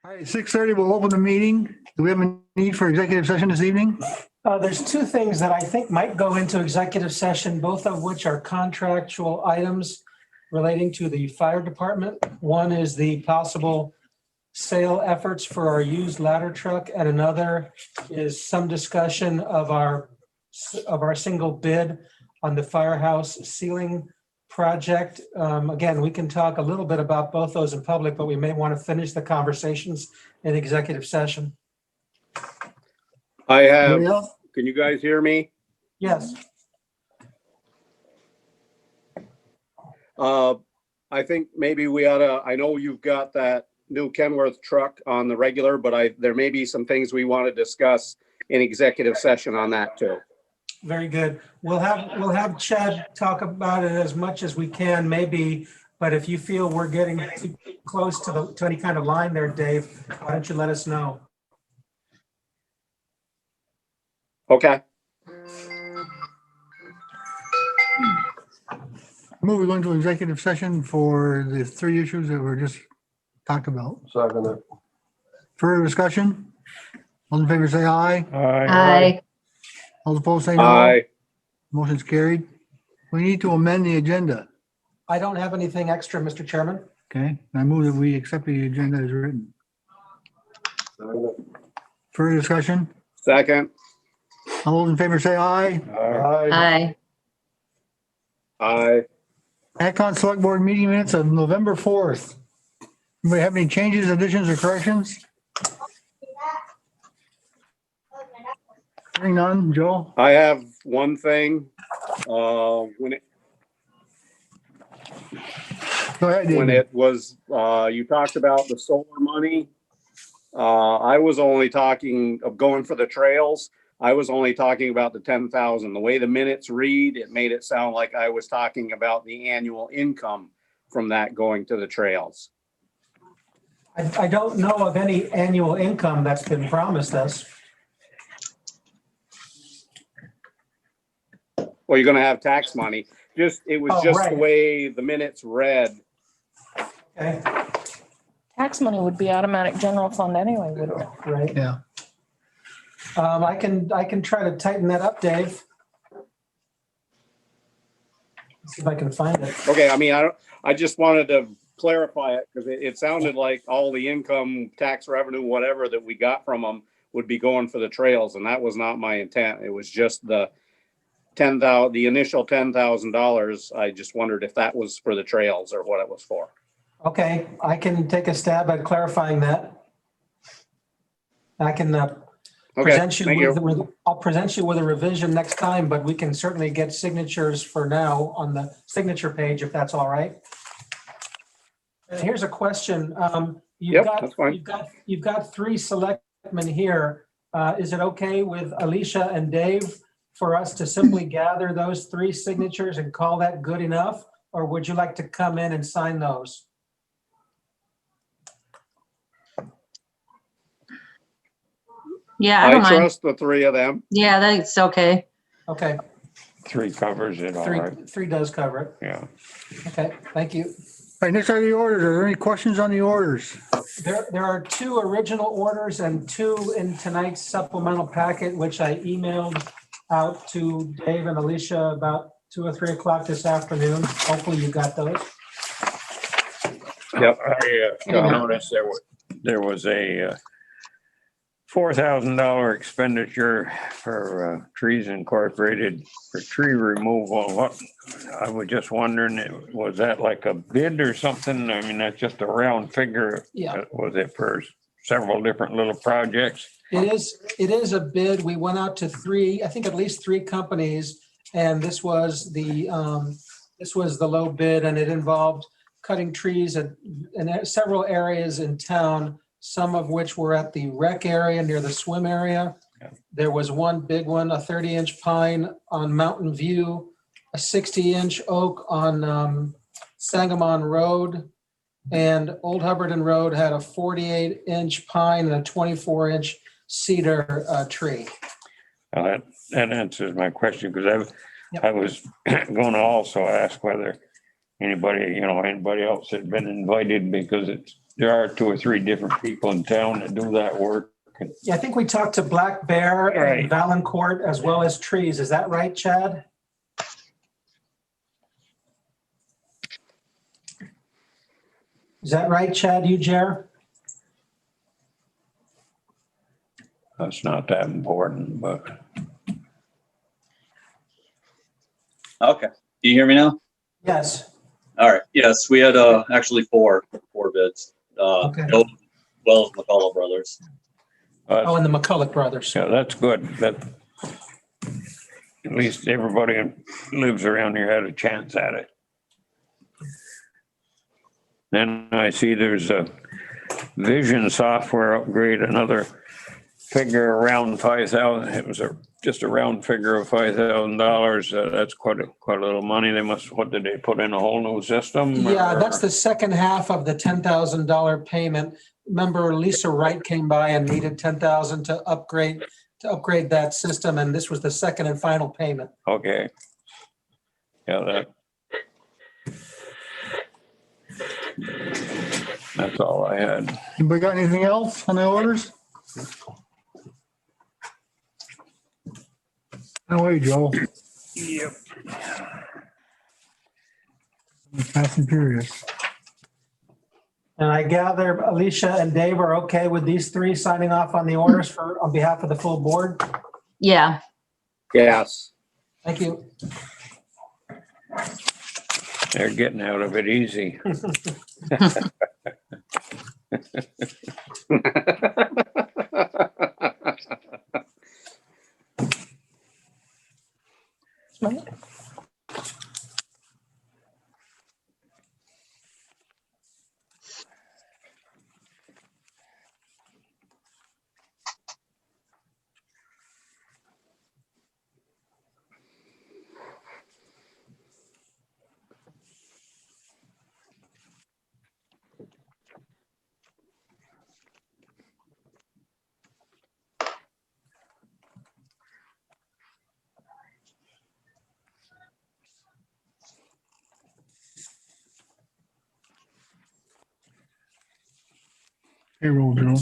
All right, 6:30, we'll open the meeting. Do we have a need for executive session this evening? There's two things that I think might go into executive session, both of which are contractual items relating to the fire department. One is the possible sale efforts for our used ladder truck, and another is some discussion of our single bid on the firehouse ceiling project. Again, we can talk a little bit about both those in public, but we may want to finish the conversations in executive session. I have, Anybody else? can you guys hear me? Yes. I think maybe we ought to, I know you've got that new Kenworth truck on the regular, but there may be some things we want to discuss in executive session on that too. Very good. We'll have Chad talk about it as much as we can, maybe, but if you feel we're getting too close to any kind of line there, Dave, why don't you let us know? Okay. Move, we go into executive session for the three issues that were just talked about. Second. Further discussion? All in favor, say aye. Aye. All opposed, say no. Aye. Motion's carried. We need to amend the agenda. I don't have anything extra, Mr. Chairman. Okay, I move that we accept the agenda as written. Further discussion? Second. All those in favor, say aye. Aye. Aye. Econ Select Board meeting minutes of November 4th. Anybody have any changes, additions, or corrections? Hearing none, Joe? I have one thing. When Go ahead, David. it was, you talked about the solar money. I was only talking of going for the trails. I was only talking about the 10,000. The way the minutes read, it made it sound like I was talking about the annual income from that going to the trails. I don't know of any annual income that's been promised us. Well, you're gonna have tax money. It was Oh, just right. the way the minutes read. Okay, Tax money would be automatic general fund anyway, wouldn't it? right. Yeah. I can try to tighten that up, Dave. See if I can find it. Okay, I mean, I just wanted to clarify it because it sounded like all the income, tax revenue, whatever that we got from them would be going for the trails, and that was not my intent. It was just the initial $10,000. I just wondered if that was for the trails or what it was for. Okay, I can take a stab at clarifying that. I can Okay, present you thank you. with, I'll present you with a revision next time, but we can certainly get signatures for now on the signature page if that's all right. And here's a question. Yep, that's fine. You've got three selectmen here. Is it okay with Alicia and Dave for us to simply gather those three signatures and call that good enough? Or would you like to come in and sign those? Yeah, I I don't mind. trust the three of them. Yeah, that's okay. Okay, Three covers it, all right, three does cover it. yeah. Okay, thank you. All right, next are the orders. Are there any questions on the orders? There are two original orders and two in tonight's supplemental packet, which I emailed out to Dave and Alicia about 2 or 3 o'clock this afternoon. Hopefully you got those. Yep. I noticed there was a $4,000 expenditure for Trees Incorporated for tree removal. What, I was just wondering, was that like a bid or something? I mean, that's just a round figure. Yeah. Was it for several different little projects? It is a bid. We went out to three, I think at least three companies, and this was the low bid, and it involved cutting trees in several areas in town, some of which were at the rec area near the swim area. Yeah. There was one big one, a 30-inch pine on Mountain View, a 60-inch oak on Sangamon Road, and Old Hubbardton Road had a 48-inch pine and a 24-inch cedar tree. Well, that answers my question, because Yep. I was going to also ask whether anybody else had been invited, because it's there are 2 or 3 different people in town that do that work. Yeah, I think we talked to Black Bear and Right. Valancourt as well as Trees. Is that right, Chad? Is that right, Chad, you, Jer? That's not that important, but Okay. Can you hear me now? Yes. All right. Yes, we had actually four bids. Okay. As well as McCullough Brothers. Oh, and the McCulloch brothers. yeah, that's good. That at least everybody who lives around here had a chance at it. Then I see there's a vision software upgrade, another figure around 5,000. It was just a round figure of $5,000. That's quite a little money. What did they put in, a whole new system? Yeah, or- that's the second half of the $10,000 payment. Remember, Lisa Wright came by and needed $10,000 to upgrade that system, and this was the second and final payment. Okay. Yeah, that's all I had. Anybody got anything else on the orders? No way, Joe. Yep. Fast and furious. And I gather Alicia and Dave are okay with these three signing off on the orders on behalf of the full board? Yeah, Yes. Thank you. They're getting out of it easy. Payroll, Joe.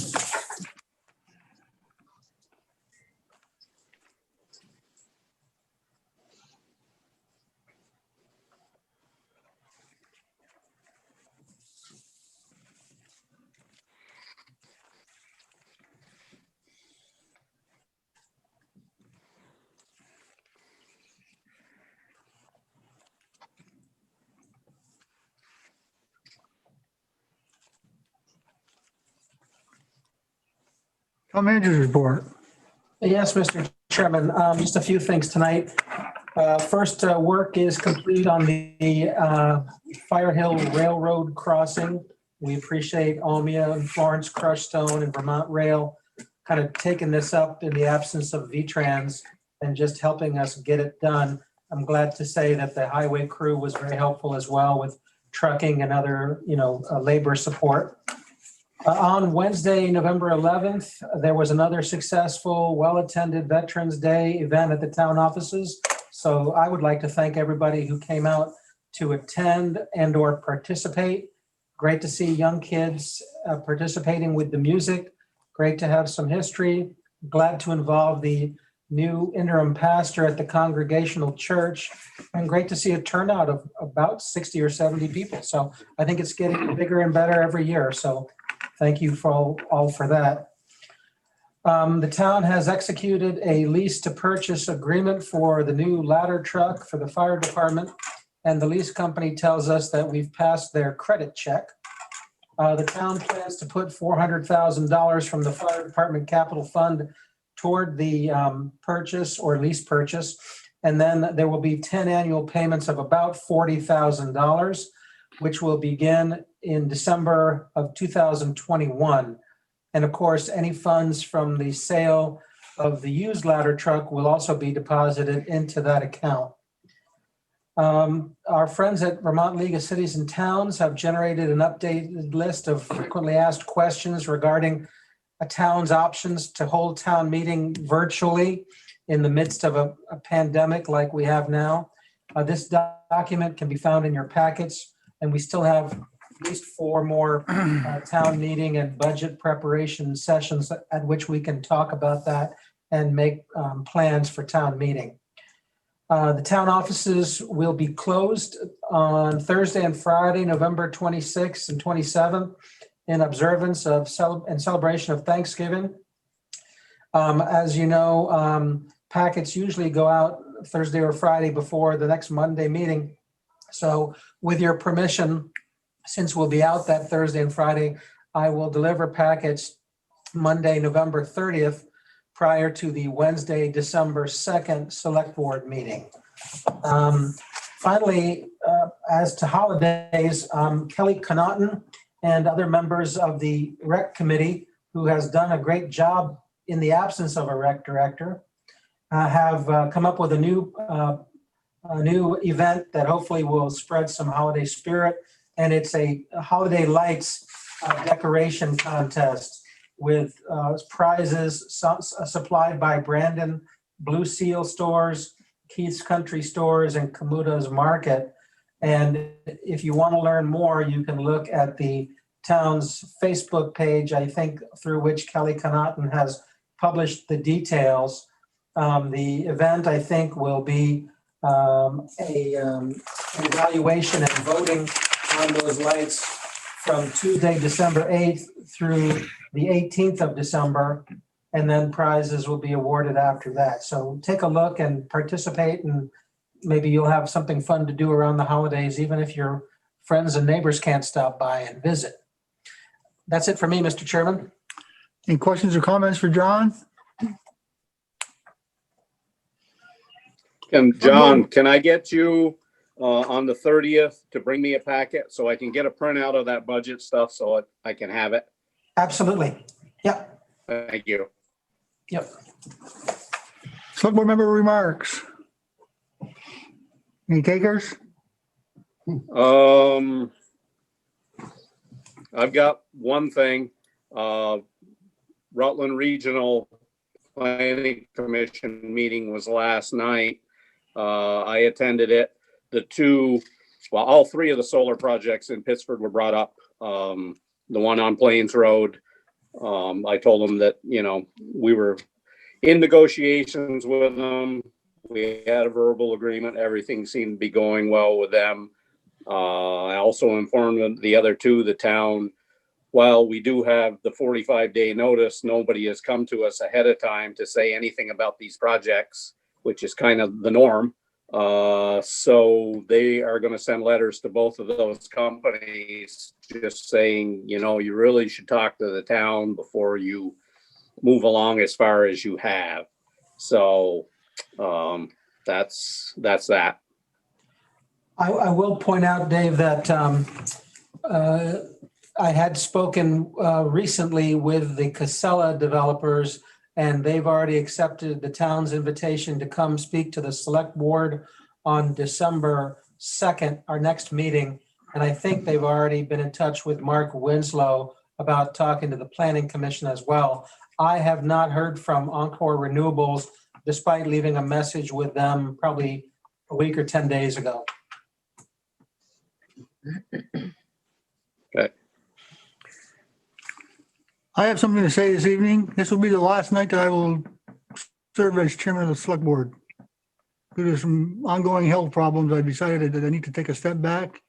Town manager's report. Yes, Mr. Chairman, just a few things tonight. First, work is complete on the Fire Hill Railroad crossing. We appreciate Omea and Florence Crush Stone and Vermont Rail kind of taking this up in the absence of V-Trans and just helping us get it done. I'm glad to say that the highway crew was very helpful as well with trucking and other, labor support. On Wednesday, November 11th, there was another successful, well-attended Veterans Day event at the town offices. So I would like to thank everybody who came out to attend and or participate. Great to see young kids participating with the music. Great to have some history. Glad to involve the new interim pastor at the Congregational Church. And great to see a turnout of about 60 or 70 people. So I think it's getting bigger and better every year. So thank you for all for that. The town has executed a lease to purchase agreement for the new ladder truck for the fire department. And the lease company tells us that we've passed their credit check. The town plans to put $400,000 from the fire department capital fund toward the purchase or lease purchase. And then there will be 10 annual payments of about $40,000, which will begin in December of 2021. And of course, any funds from the sale of the used ladder truck will also be deposited into that account. Our friends at Vermont League of Cities and Towns have generated an updated list of frequently asked questions regarding a town's options to hold town meeting virtually in the midst of a pandemic like we have now. This document can be found in your packets, and we still have least 4 more town meeting and budget preparation sessions at which we can talk about that and make plans for town meeting. The town offices will be closed on Thursday and Friday, November 26th and 27th, in observance of and celebration of Thanksgiving. As you know, packets usually go out Thursday or Friday before the next Monday meeting. So with your permission, since we'll be out that Thursday and Friday, I will deliver packets Monday, November 30th, prior to the Wednesday, December 2nd Select Board meeting. Finally, as to holidays, Kelly Connaughton and other members of the Rec Committee, who has done a great job in the absence of a Rec Director, have come up with a new event that hopefully will spread some holiday spirit. And it's a holiday lights decoration contest with prizes supplied by Brandon Blue Seal Stores, Keith's Country Stores, and Kamuta's Market. And if you want to learn more, you can look at the town's Facebook page, I think, through which Kelly Connaughton has published the details. The event, I think, will be an evaluation and voting on those lights from Tuesday, December 8th through the 18th of December, and then prizes will be awarded after that. So take a look and participate, and maybe you'll have something fun to do around the holidays, even if your friends and neighbors can't stop by and visit. That's it for me, Mr. Chairman. Any questions or comments for John? And John, can I get you on the 30th to bring me a packet so I can get a printout of that budget stuff so I can have it? Absolutely. Yep. Thank you. Yep. Select Board member remarks. Any takers? I've got one thing. Rutland Regional Planning Commission meeting was last night. I attended it. All 3 of the solar projects in Pittsford were brought up. The one on Plains Road, I told them that, we were in negotiations with them. We had a verbal agreement. Everything seemed to be going well with them. I also informed them, the other 2, the town, while we do have the 45-day notice, nobody has come to us ahead of time to say anything about these projects, which is kind of the norm. So they are going to send letters to both of those companies just saying, you really should talk to the town before you move along as far as you have. So that's that. I will point out, Dave, that I had spoken recently with the Casella developers, and they've already accepted the town's invitation to come speak to the Select Board on December 2nd, our next meeting. And I think they've already been in touch with Mark Winslow about talking to the Planning Commission as well. I have not heard from Encore Renewables, despite leaving a message with them probably a week or 10 days ago. Okay. I have something to say this evening. This will be the last night that I will serve as chairman of the select board. Due to some ongoing health problems, I decided that I need to take a step back,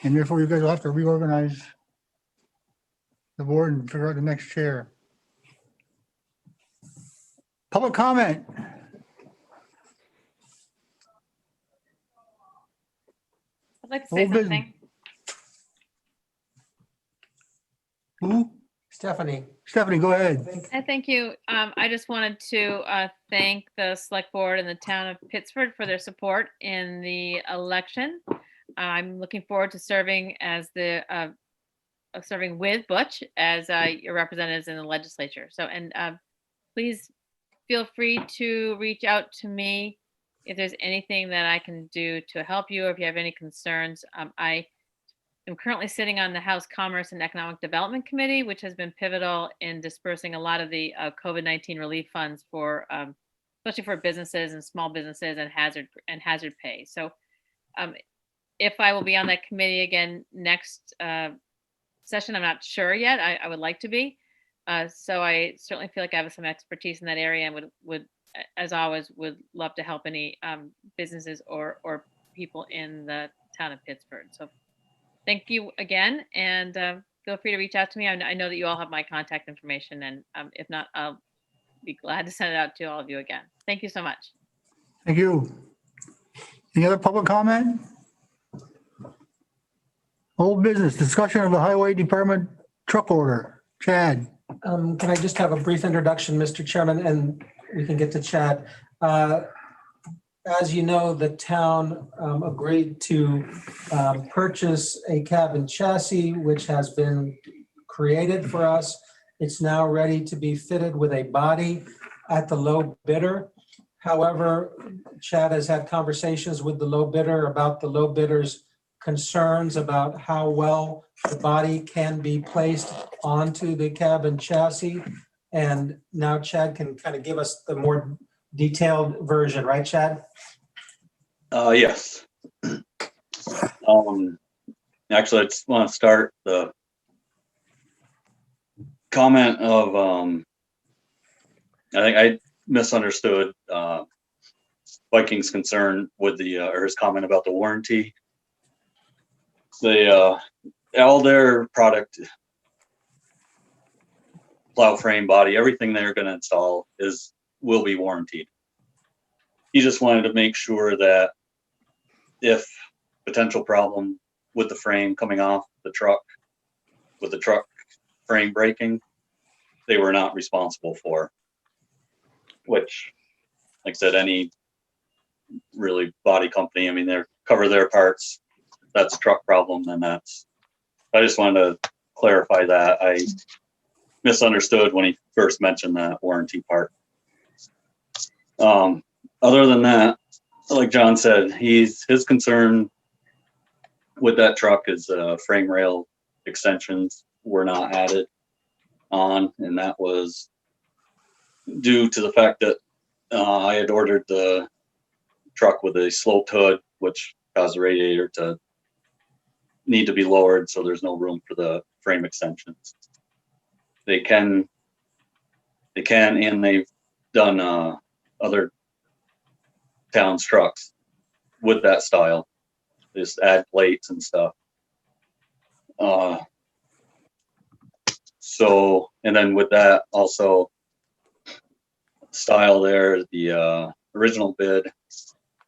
and therefore you guys will have to reorganize the board and figure out the next chair. Public comment. I'd like to say Old business. something. Who? Stephanie. Stephanie, go ahead. Thank you. I just wanted to thank the select board and the town of Pittsford for their support in the election. I'm looking forward to serving as serving with Butch as your representatives in the legislature. So, and please feel free to reach out to me if there's anything that I can do to help you, or if you have any concerns. I am currently sitting on the House Commerce and Economic Development Committee, which has been pivotal in dispersing a lot of the COVID-19 relief funds for, especially for businesses and small businesses and hazard pay. So if I will be on that committee again next session, I'm not sure yet. I would like to be. So I certainly feel like I have some expertise in that area and would as always, would love to help any businesses or people in the town of Pittsford. So thank you again, and feel free to reach out to me. I know that you all have my contact information, and if not, I'll be glad to send it out to all of you again. Thank you so much. Thank you. Any other public comment? Old business, discussion of the highway department truck order. Chad, Can I just have a brief introduction, Mr. Chairman, and we can get to Chad. As you know, the town agreed to purchase a cab and chassis, which has been created for us. It's now ready to be fitted with a body at the low bidder. However, Chad has had conversations with the low bidder about the low bidder's concerns about how well the body can be placed onto the cab and chassis. And now Chad can kind of give us the more detailed version, right, Chad? Yes. Actually, I just want to start the comment of, I think I misunderstood Viking's concern with the, or his comment about the warranty. All their product, plow frame, body, everything they're going to install will be warranted. He just wanted to make sure that if potential problem with the frame coming off the truck, with the truck frame breaking, they were not responsible for. Which, like I said, any really body company, I mean, they cover their parts. If that's a truck problem, then I just wanted to clarify that. I misunderstood when he first mentioned that warranty part. Other than that, like John said, his concern with that truck is frame rail extensions were not added on, and that was due to the fact that I had ordered the truck with a sloped hood, which caused the radiator to need to be lowered, so there's no room for the frame extensions. They can, and they've done other towns trucks with that style. Just add plates and stuff. So, and then with that also style there, the original bid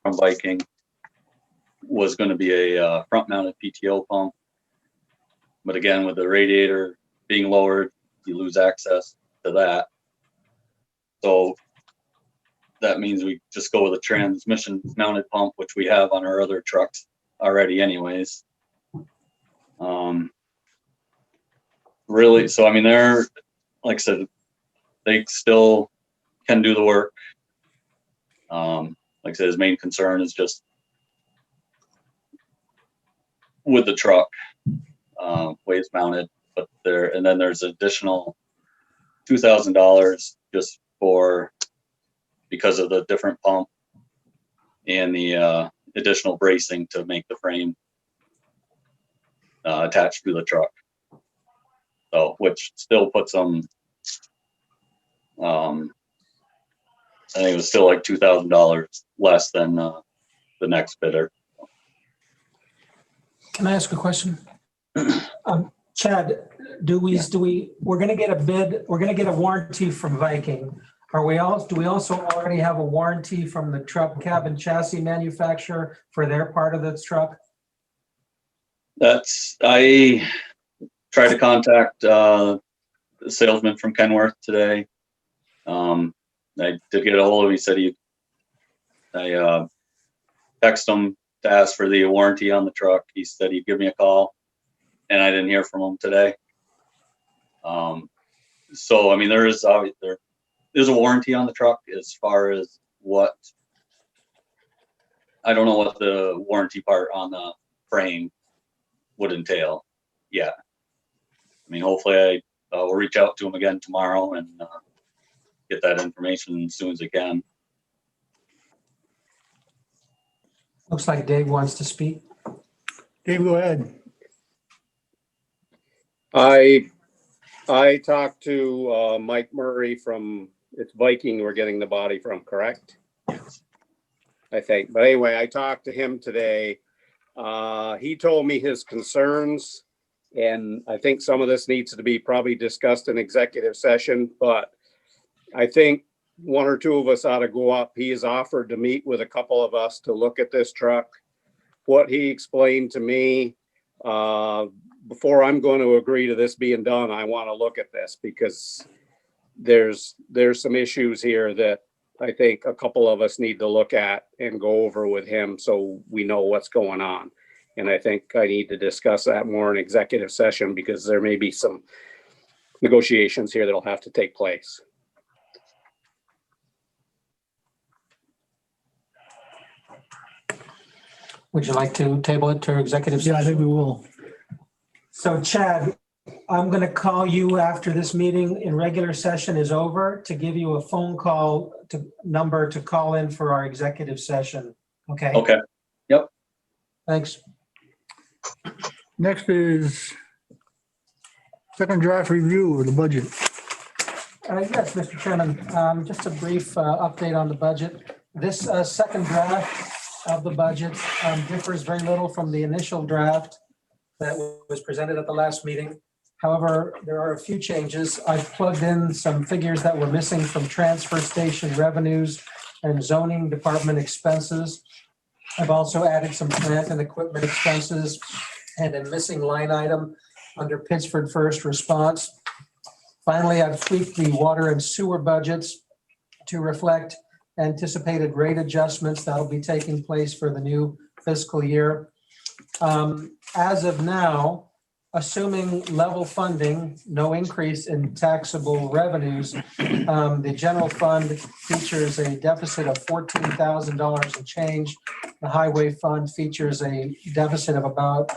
from Viking was going to be a front mounted PTO pump. But again, with the radiator being lowered, you lose access to that. So that means we just go with a transmission mounted pump, which we have on our other trucks already anyways. Really, so I mean, they're, like I said, they still can do the work. Like I said, his main concern is just with the truck, ways mounted, but and then there's additional $2,000 just because of the different pump and the additional bracing to make the frame attached to the truck. So, which still puts them, I think it was still like $2,000 less than the next bidder. Can I ask a question? Chad, we're going to get a bid, we're going to get a warranty from Viking. Do we also already have a warranty from the truck cab and chassis manufacturer for their part of the truck? I tried to contact the salesman from Kenworth today. I did get a hold of him. He said I texted him to ask for the warranty on the truck. He said he'd give me a call, and I didn't hear from him today. So I mean, there's a warranty on the truck as far as what, I don't know what the warranty part on the frame would entail yet. I mean, hopefully I will reach out to him again tomorrow and get that information as soon as I can. Looks like Dave wants to speak. Dave, go ahead. I talked to Mike Murray from, it's Viking we're getting the body from, correct? I think. But anyway, I talked to him today. He told me his concerns, and I think some of this needs to be probably discussed in executive session, but I think one or two of us ought to go up. He has offered to meet with a couple of us to look at this truck. What he explained to me, before I'm going to agree to this being done, I want to look at this because there's some issues here that I think a couple of us need to look at and go over with him so we know what's going on. And I think I need to discuss that more in executive session because there may be some negotiations here that'll have to take place. Would you like to table it to executive Yeah, I session? think we will. So Chad, I'm going to call you after this meeting in regular session is over to give you a phone call number to call in for our executive session. Okay? Okay. Thanks. Next is second draft review of the budget. Yes, Mr. Chairman, just a brief update on the budget. This second draft of the budget differs very little from the initial draft that was presented at the last meeting. However, there are a few changes. I've plugged in some figures that were missing from transfer station revenues and zoning department expenses. I've also added some plant and equipment expenses and a missing line item under Pittsford First Response. Finally, I've tweaked the water and sewer budgets to reflect anticipated rate adjustments that'll be taking place for the new fiscal year. As of now, assuming level funding, no increase in taxable revenues, the general fund features a deficit of $14,000 and change. The highway fund features a deficit of about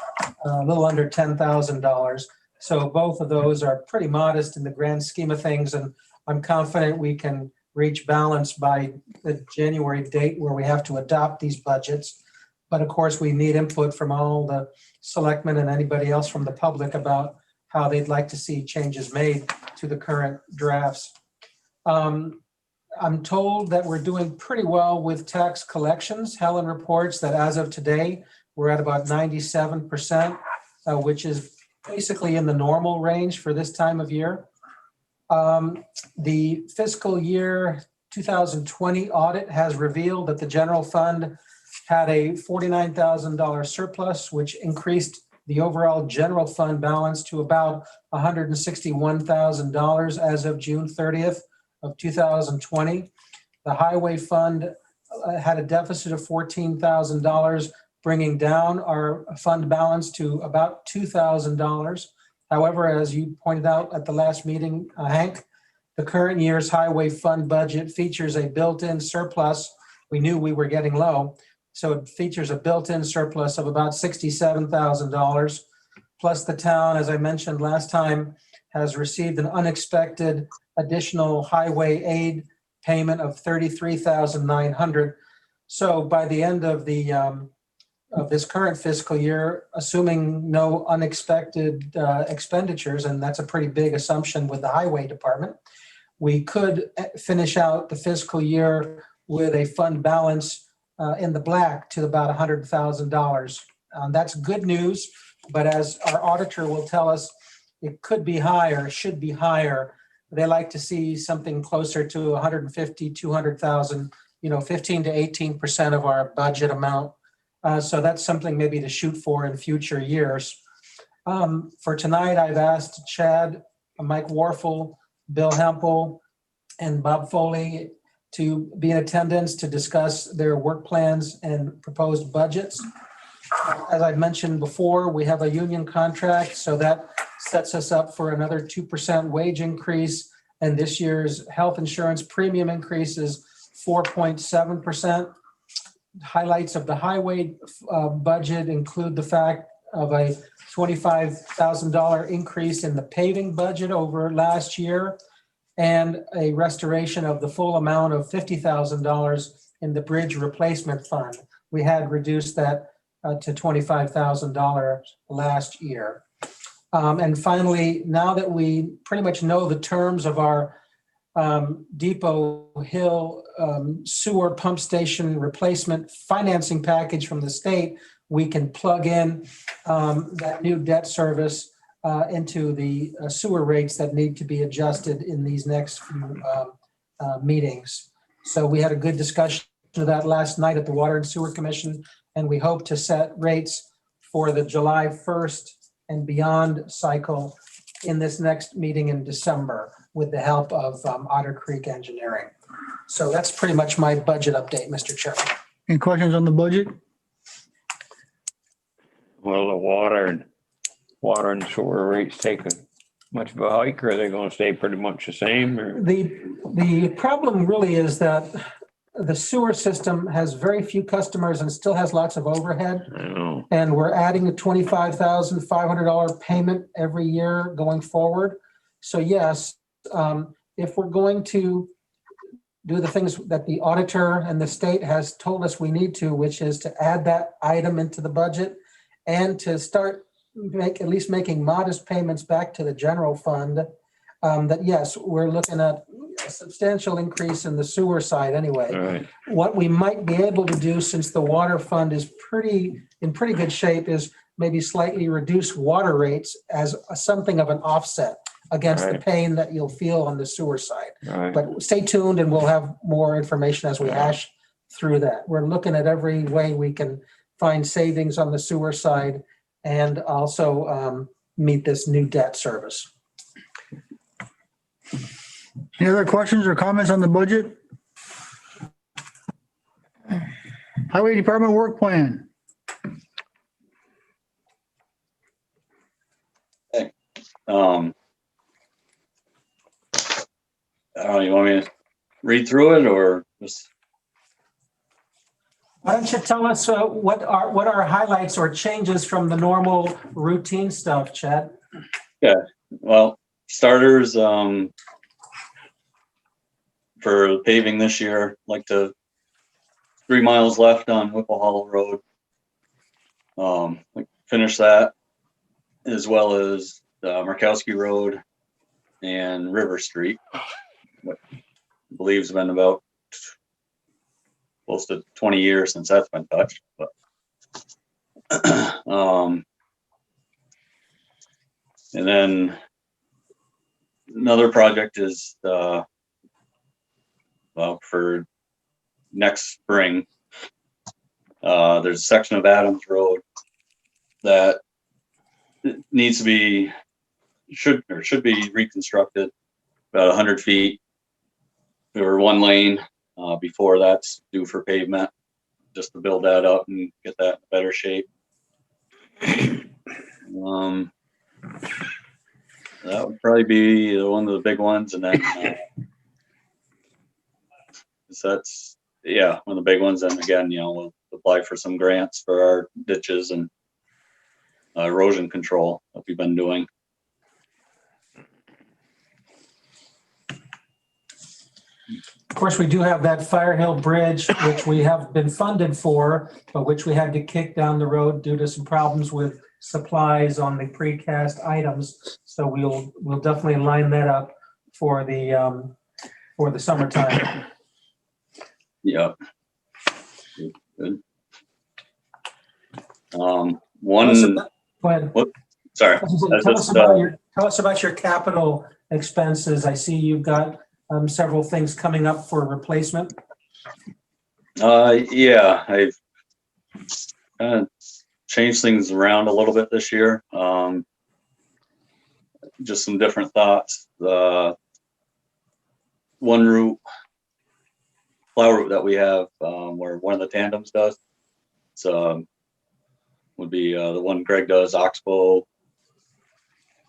a little under $10,000. So both of those are pretty modest in the grand scheme of things, and I'm confident we can reach balance by the January date where we have to adopt these budgets. But of course, we need input from all the selectmen and anybody else from the public about how they'd like to see changes made to the current drafts. I'm told that we're doing pretty well with tax collections. Helen reports that as of today, we're at about 97%, which is basically in the normal range for this time of year. The fiscal year 2020 audit has revealed that the general fund had a $49,000 surplus, which increased the overall general fund balance to about $161,000 as of June 30th of 2020. The highway fund had a deficit of $14,000, bringing down our fund balance to about $2,000. However, as you pointed out at the last meeting, Hank, the current year's highway fund budget features a built-in surplus. We knew we were getting low. So it features a built-in surplus of about $67,000. Plus the town, as I mentioned last time, has received an unexpected additional highway aid payment of $33,900. So by the end of this current fiscal year, assuming no unexpected expenditures, and that's a pretty big assumption with the highway department, we could finish out the fiscal year with a fund balance in the black to about $100,000. That's good news, but as our auditor will tell us, it could be higher, should be higher. They like to see something closer to 150, 200,000, 15 to 18% of our budget amount. So that's something maybe to shoot for in future years. For tonight, I've asked Chad, Mike Warfel, Bill Hempel, and Bob Foley to be in attendance to discuss their work plans and proposed budgets. As I've mentioned before, we have a union contract, so that sets us up for another 2% wage increase. And this year's health insurance premium increase is 4.7%. Highlights of the highway budget include the fact of a $25,000 increase in the paving budget over last year, and a restoration of the full amount of $50,000 in the bridge replacement fund. We had reduced that to $25,000 last year. And finally, now that we pretty much know the terms of our Depot Hill sewer pump station replacement financing package from the state, we can plug in that new debt service into the sewer rates that need to be adjusted in these next few meetings. So we had a good discussion of that last night at the Water and Sewer Commission, and we hope to set rates for the July 1st and beyond cycle in this next meeting in December with the help of Otter Creek Engineering. So that's pretty much my budget update, Mr. Chairman. Any questions on the budget? Well, the water and sewer rates take a much of a hike, or are they gonna stay pretty much the same? Or The problem really is that the sewer system has very few customers and still has lots of overhead. I don't know. And we're adding a $25,500 payment every year going forward. So yes, if we're going to do the things that the auditor and the state has told us we need to, which is to add that item into the budget and to start at least making modest payments back to the general fund, that yes, we're looking at a substantial increase in the sewer side anyway. All right. What we might be able to do, since the water fund is in pretty good shape, is maybe slightly reduce water rates as something of an offset against the Right. pain that you'll feel on the sewer side. All right. But stay tuned and we'll have more information as we hash through that. We're looking at every way we can find savings on the sewer side and also meet this new debt service. Any other questions or comments on the budget? Highway Department work plan. I don't know, you want me to read through it or just? Why don't you tell us what are highlights or changes from the normal routine stuff, Chad? Well, starters, for paving this year, like 3 miles left on Whipple Hollow Road. Finish that, as well as Murkowski Road and River Street. What I believe has been about close to 20 years since that's been touched. But and then another project is for next spring. There's a section of Adams Road that needs to be should be reconstructed about 100 feet. There were 1 lane before that's due for pavement, just to build that up and get that in better shape. That would probably be one of the big ones, and then that's one of the big ones. And again, we'll apply for some grants for our ditches and erosion control that we've been doing. Of course, we do have that Fire Hill Bridge, which we have been funded for, but which we had to kick down the road due to some problems with supplies on the precast items. So we'll definitely line that up for the summertime. Yep. Good. Go ahead. Sorry. Tell us about your capital expenses. I see you've got several things coming up for replacement. I've changed things around a little bit this year. Just some different thoughts. One route, plow route that we have, where one of the tandems does, would be the one Greg does, Oxbow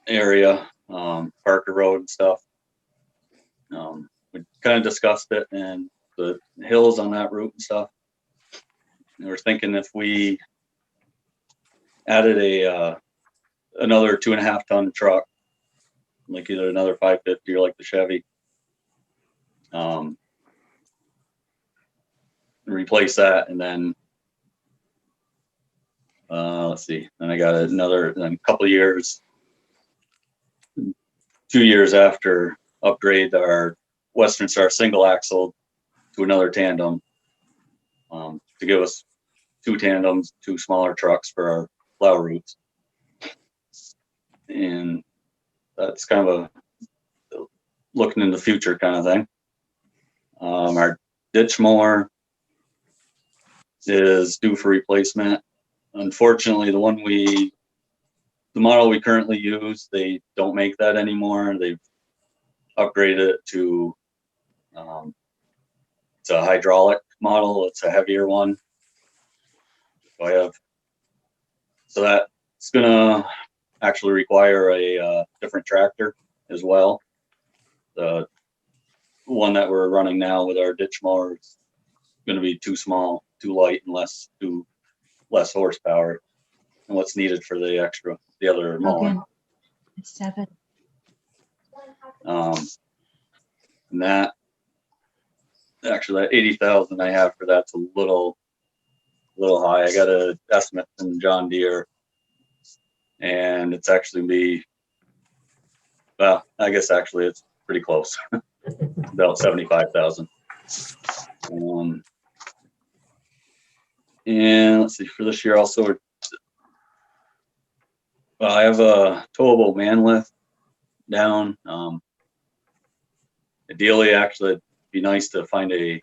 area, Parker Road and stuff. We kind of discussed it and the hills on that route and stuff. And we're thinking if we added another 2.5 ton truck, like either another 550 or like the Chevy, replace that, and then Let's see. Then I got another, then a couple years, 2 years after, upgrade our Western Star single axle to another tandem, to give us 2 tandems, 2 smaller trucks for our plow routes. And that's kind of a looking in the future kind of thing. Our ditch mower is due for replacement. Unfortunately, the model we currently use, they don't make that anymore. They've upgraded it to, it's a hydraulic model. It's a heavier one. So that's gonna actually require a different tractor as well. The one that we're running now with our ditch mower is going to be too small, too light, and less horsepower and what's needed for the other mower. Okay. It's 7. And that 80,000 I have for that's a little high. I got an estimate from John Deere, and it's actually well, I guess actually it's pretty close. About 75,000. And let's see, for this year also, I have a towable man lift down. Ideally, actually, it'd be nice to find a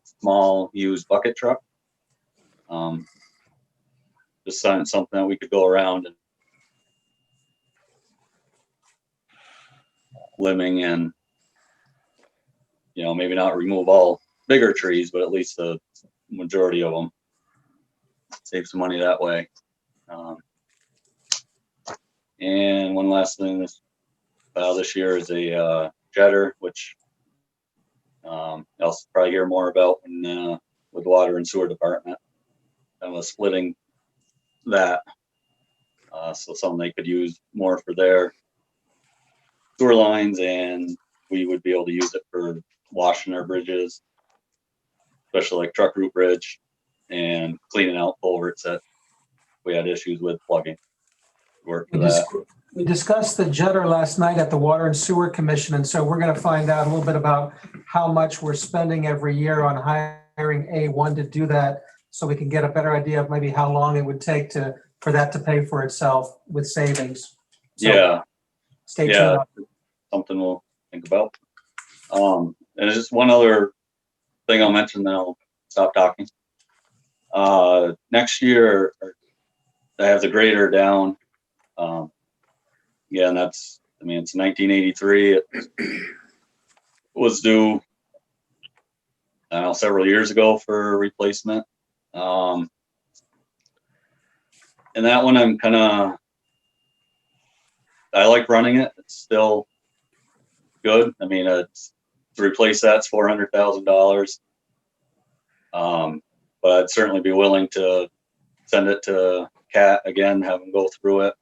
small used bucket truck. Just something that we could go around and limbing and, maybe not remove all bigger trees, but at least the majority of them. Save some money that way. And one last thing this year is a jetter, which I'll probably hear more about with water and sewer department. I was splitting that, so something they could use more for their sewer lines, and we would be able to use it for washing our bridges, especially like Truck Route Bridge, and cleaning out culverts that we had issues with plugging. Work for that. We discussed the jetter last night at the Water and Sewer Commission, and so we're going to find out a little bit about how much we're spending every year on hiring A1 to do that, so we can get a better idea of maybe how long it would take for that to pay for itself with savings. So Yeah. Stay tuned. Yeah, something we'll think about. And there's just one other thing I'll mention, then I'll stop talking. Next year, I have the grader down. Yeah, and it's 1983. It was due, I don't know, several years ago for replacement. And that one I like running it. It's still good. To replace that's $400,000. But I'd certainly be willing to send it to Cat again, have them go through it.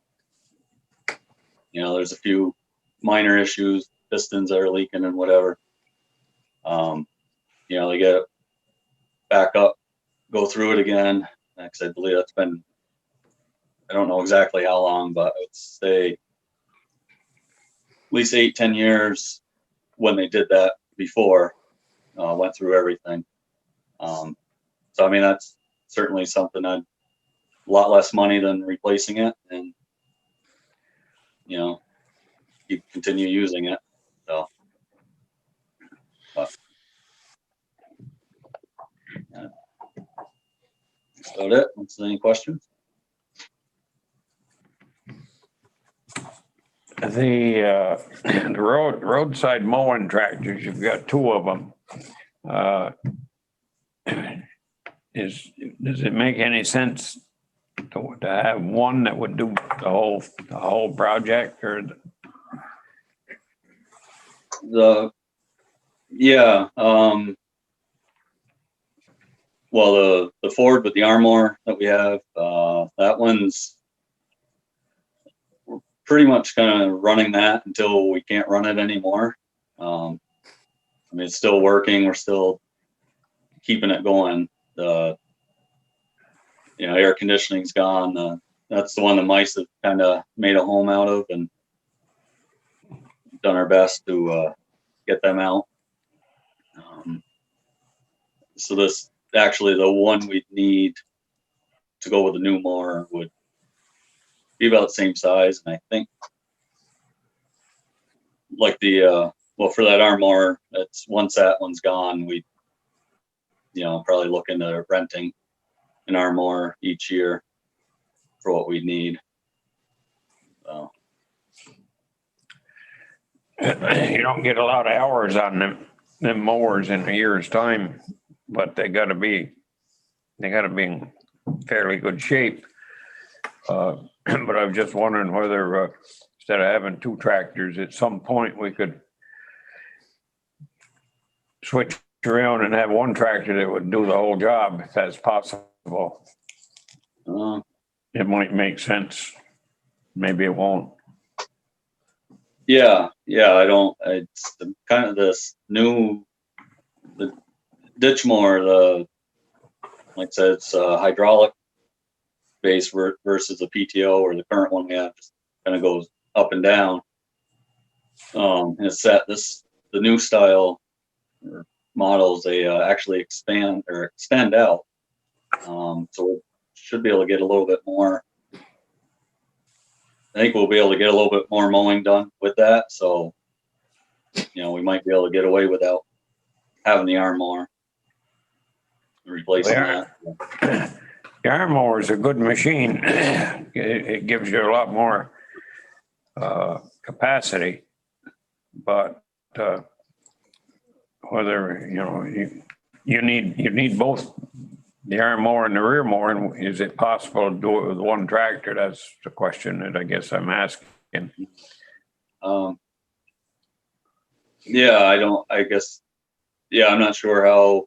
There's a few minor issues, pistons that are leaking and whatever. They get it back up, go through it again. Because I believe that's been, I don't know exactly how long, but I'd say at least 8-10 years when they did that before, went through everything. So that's certainly something a lot less money than replacing it, and you continue using it. So, but, yeah. That's about it. Any questions? The roadside mowing tractors, you've got 2 of them. Does it make any sense to have one that would do the whole project, or? Well, the Ford with the Armor that we have, that one's, we're pretty much kind of running that until we can't run it anymore. It's still working. We're still keeping it going. air conditioning's gone. That's the one the mice have kind of made a home out of, and done our best to get them out. So this actually the one we'd need to go with the new mower would be about the same size, and I think like the well, for that arm mower, that's once that one's gone, we probably look into renting an arm mower each year for what we need. So You don't get a lot of hours on them mowers in a year's time, but they gotta be in fairly good shape. But I was just wondering whether, instead of having two tractors, at some point we could switch around and have one tractor that would do the whole job, if that's possible. It might make sense. Maybe it won't. yeah, it's kind of this the ditch mower, like I said, it's hydraulic base versus a PTO, or the current one we have just kind of goes up and down. And it's the new style or models, they actually extend out. So we should be able to get a little bit more. I think we'll be able to get a little bit more mowing done with that. So, we might be able to get away without having the arm mower, replacing that. The arm mower is a good machine. It gives you a lot more capacity, but whether you need both the arm mower and the rear mower, and is it possible to do it with one tractor? That's the question that I guess I'm asking. I'm not sure how.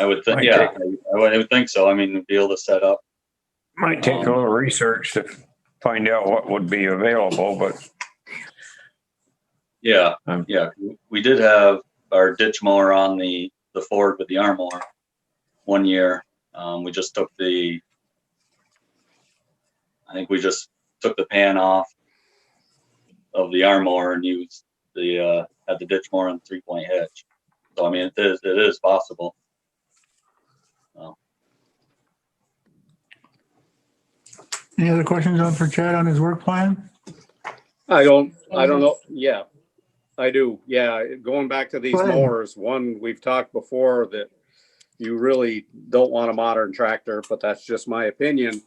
I would think, I would think so. I mean, to be able to set up. Might take a little research to find out what would be available, but. We did have our ditch mower on the Ford with the arm mower one year. We just took the pan off of the arm mower and used had the ditch mower on the 3-point hitch. So I mean, it is possible. Any other questions for Chad on his work plan? I don't know. Yeah, I do. Yeah, going back to these Go ahead. mowers, one, we've talked before that you really don't want a modern tractor, but that's just my opinion.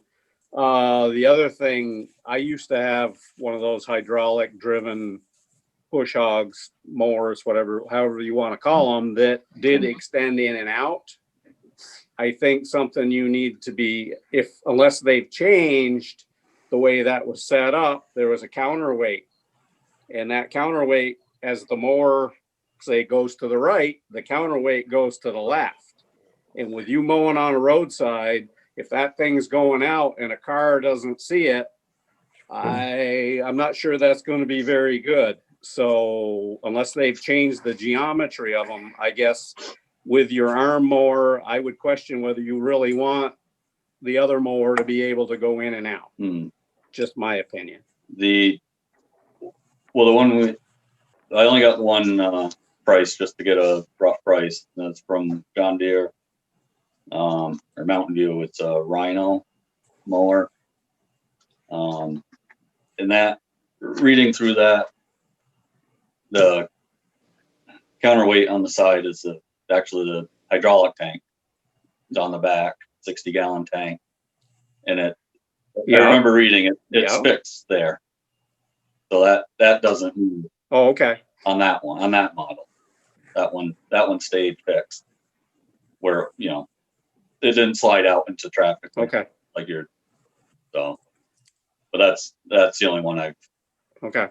The other thing, I used to have one of those hydraulic driven push hogs, mowers, however you want to call them, that did extend in and out. I think something you need to be, unless they've changed the way that was set up, there was a counterweight. And that counterweight, as the mower, say, goes to the right, the counterweight goes to the left. And with you mowing on a roadside, if that thing's going out and a car doesn't see it, I'm not sure that's going to be very good. So unless they've changed the geometry of them, I guess with your arm mower, I would question whether you really want the other mower to be able to go in and out. Just my opinion. The one I only got one price just to get a rough price. That's from John Deere or Mountain View. It's a Rhino mower. And that, reading through that, the counterweight on the side is actually the hydraulic tank. It's on the back, 60-gallon tank. And I remember reading it's fixed there. So that doesn't move. Oh, okay. On that model. That one stayed fixed. Where, it didn't slide out into traffic. Okay. But that's the only one I've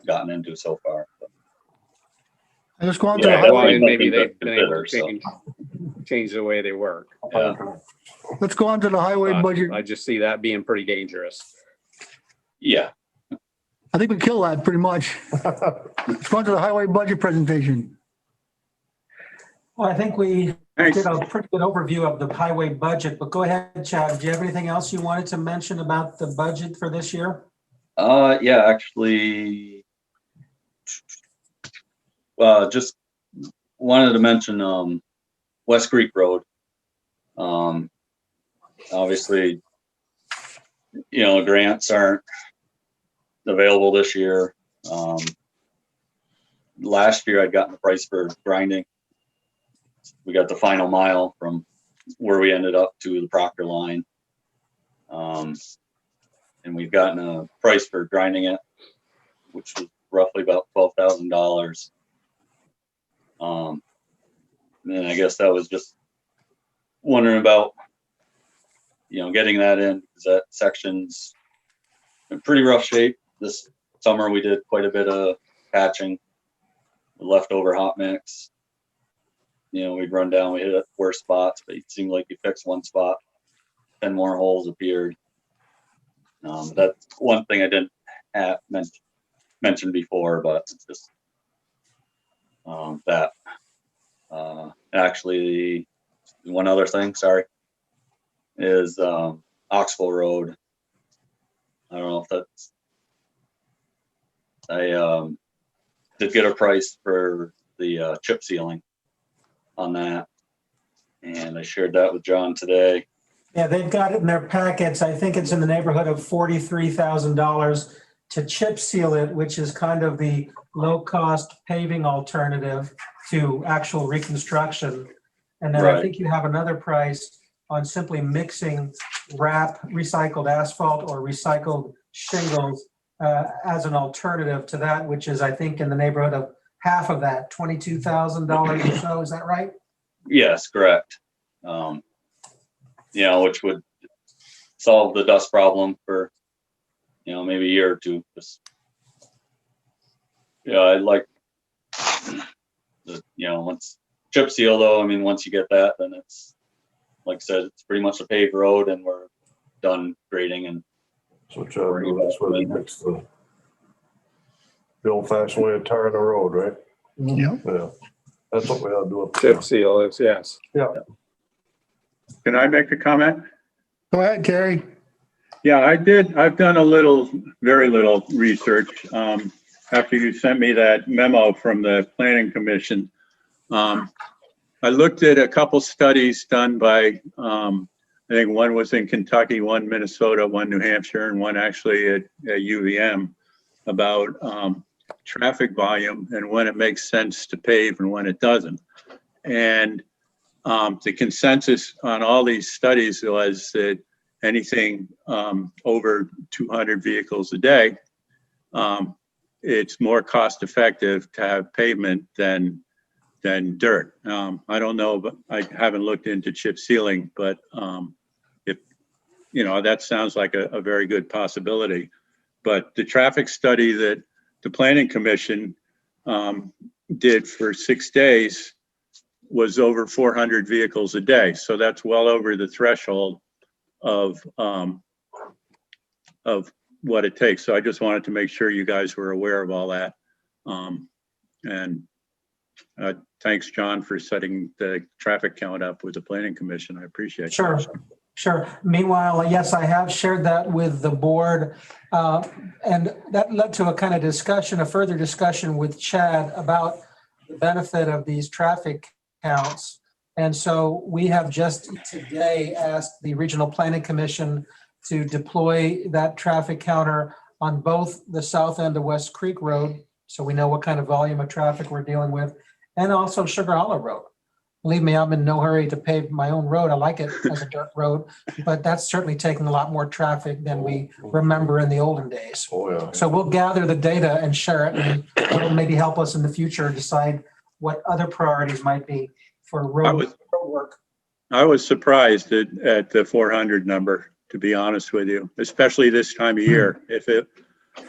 gotten into so far. I just go on to the highway. Maybe they've been able to change the way they work. Yeah. Let's go on to the highway budget. I just see that being pretty dangerous. Yeah. I think we kill that pretty much. Let's go on to the highway budget presentation. Well, I think we Did a pretty good overview of the highway budget, but go ahead, Chad. Do you have anything else you wanted to mention about the budget for this year? Yeah, actually, just wanted to mention West Creek Road. Obviously, grants aren't available this year. Last year I'd gotten the price for grinding. We got the final mile from where we ended up to the Proctor line. And we've gotten a price for grinding it, which was roughly about $12,000. And then I guess that was just wondering about, getting that in, because that section's in pretty rough shape. This summer we did quite a bit of patching, leftover hot mix. We'd run down, we hit worse spots, but it seemed like you fixed one spot, 10 more holes appeared. That's one thing I didn't mention before, but it's just that. Actually, one other thing, sorry, is Oxbow Road. I don't know if that's, I did get a price for the chip sealing on that, and I shared that with John today. Yeah, they've got it in their packets. I think it's in the neighborhood of $43,000 to chip seal it, which is kind of the low-cost paving alternative to actual reconstruction. And then I Right. think you have another price on simply mixing wrap recycled asphalt or recycled shingles as an alternative to that, which is, I think, in the neighborhood of half of that, $22,000 or so. Is that right? Yes, correct. Which would solve the dust problem for, maybe a year or two. I like, once chip seal though, once you get that, then it's, like I said, it's pretty much a paved road and we're done grading. And So Chad, that's where they mix the old fashioned way of tarring the road, right? Yeah. Yeah. That's what we ought to do up there. Chip seal is, yes. Yeah. Can I make a comment? Go ahead, Terry. Yeah, I've done very little research. After you sent me that memo from the Planning Commission, I looked at a couple studies done by, I think one was in Kentucky, one Minnesota, one New Hampshire, and one actually at UVM about traffic volume and when it makes sense to pave and when it doesn't. And the consensus on all these studies was that anything over 200 vehicles a day, it's more cost effective to have pavement than dirt. I don't know, but I haven't looked into chip sealing, but if that sounds like a very good possibility. But the traffic study that the Planning Commission did for 6 days was over 400 vehicles a day. So that's well over the threshold of what it takes. So I just wanted to make sure you guys were aware of all that. Thanks, John, for setting the traffic count up with the Planning Commission. I appreciate it. Sure. Meanwhile, yes, I have shared that with the board. And that led to a further discussion with Chad about the benefit of these traffic counts. And so we have just today asked the Regional Planning Commission to deploy that traffic counter on both the south end of West Creek Road, so we know what kind of volume of traffic we're dealing with, and also Sugar Hollow Road. Believe me, I'm in no hurry to pave my own road. I like it as a dirt road, but that's certainly taking a lot more traffic than we remember in the olden days. Oh, yeah. So we'll gather the data and share it, and it'll maybe help us in the future decide what other priorities might be for road work. I was surprised at the 400 number, to be honest with you, especially this time of year. If it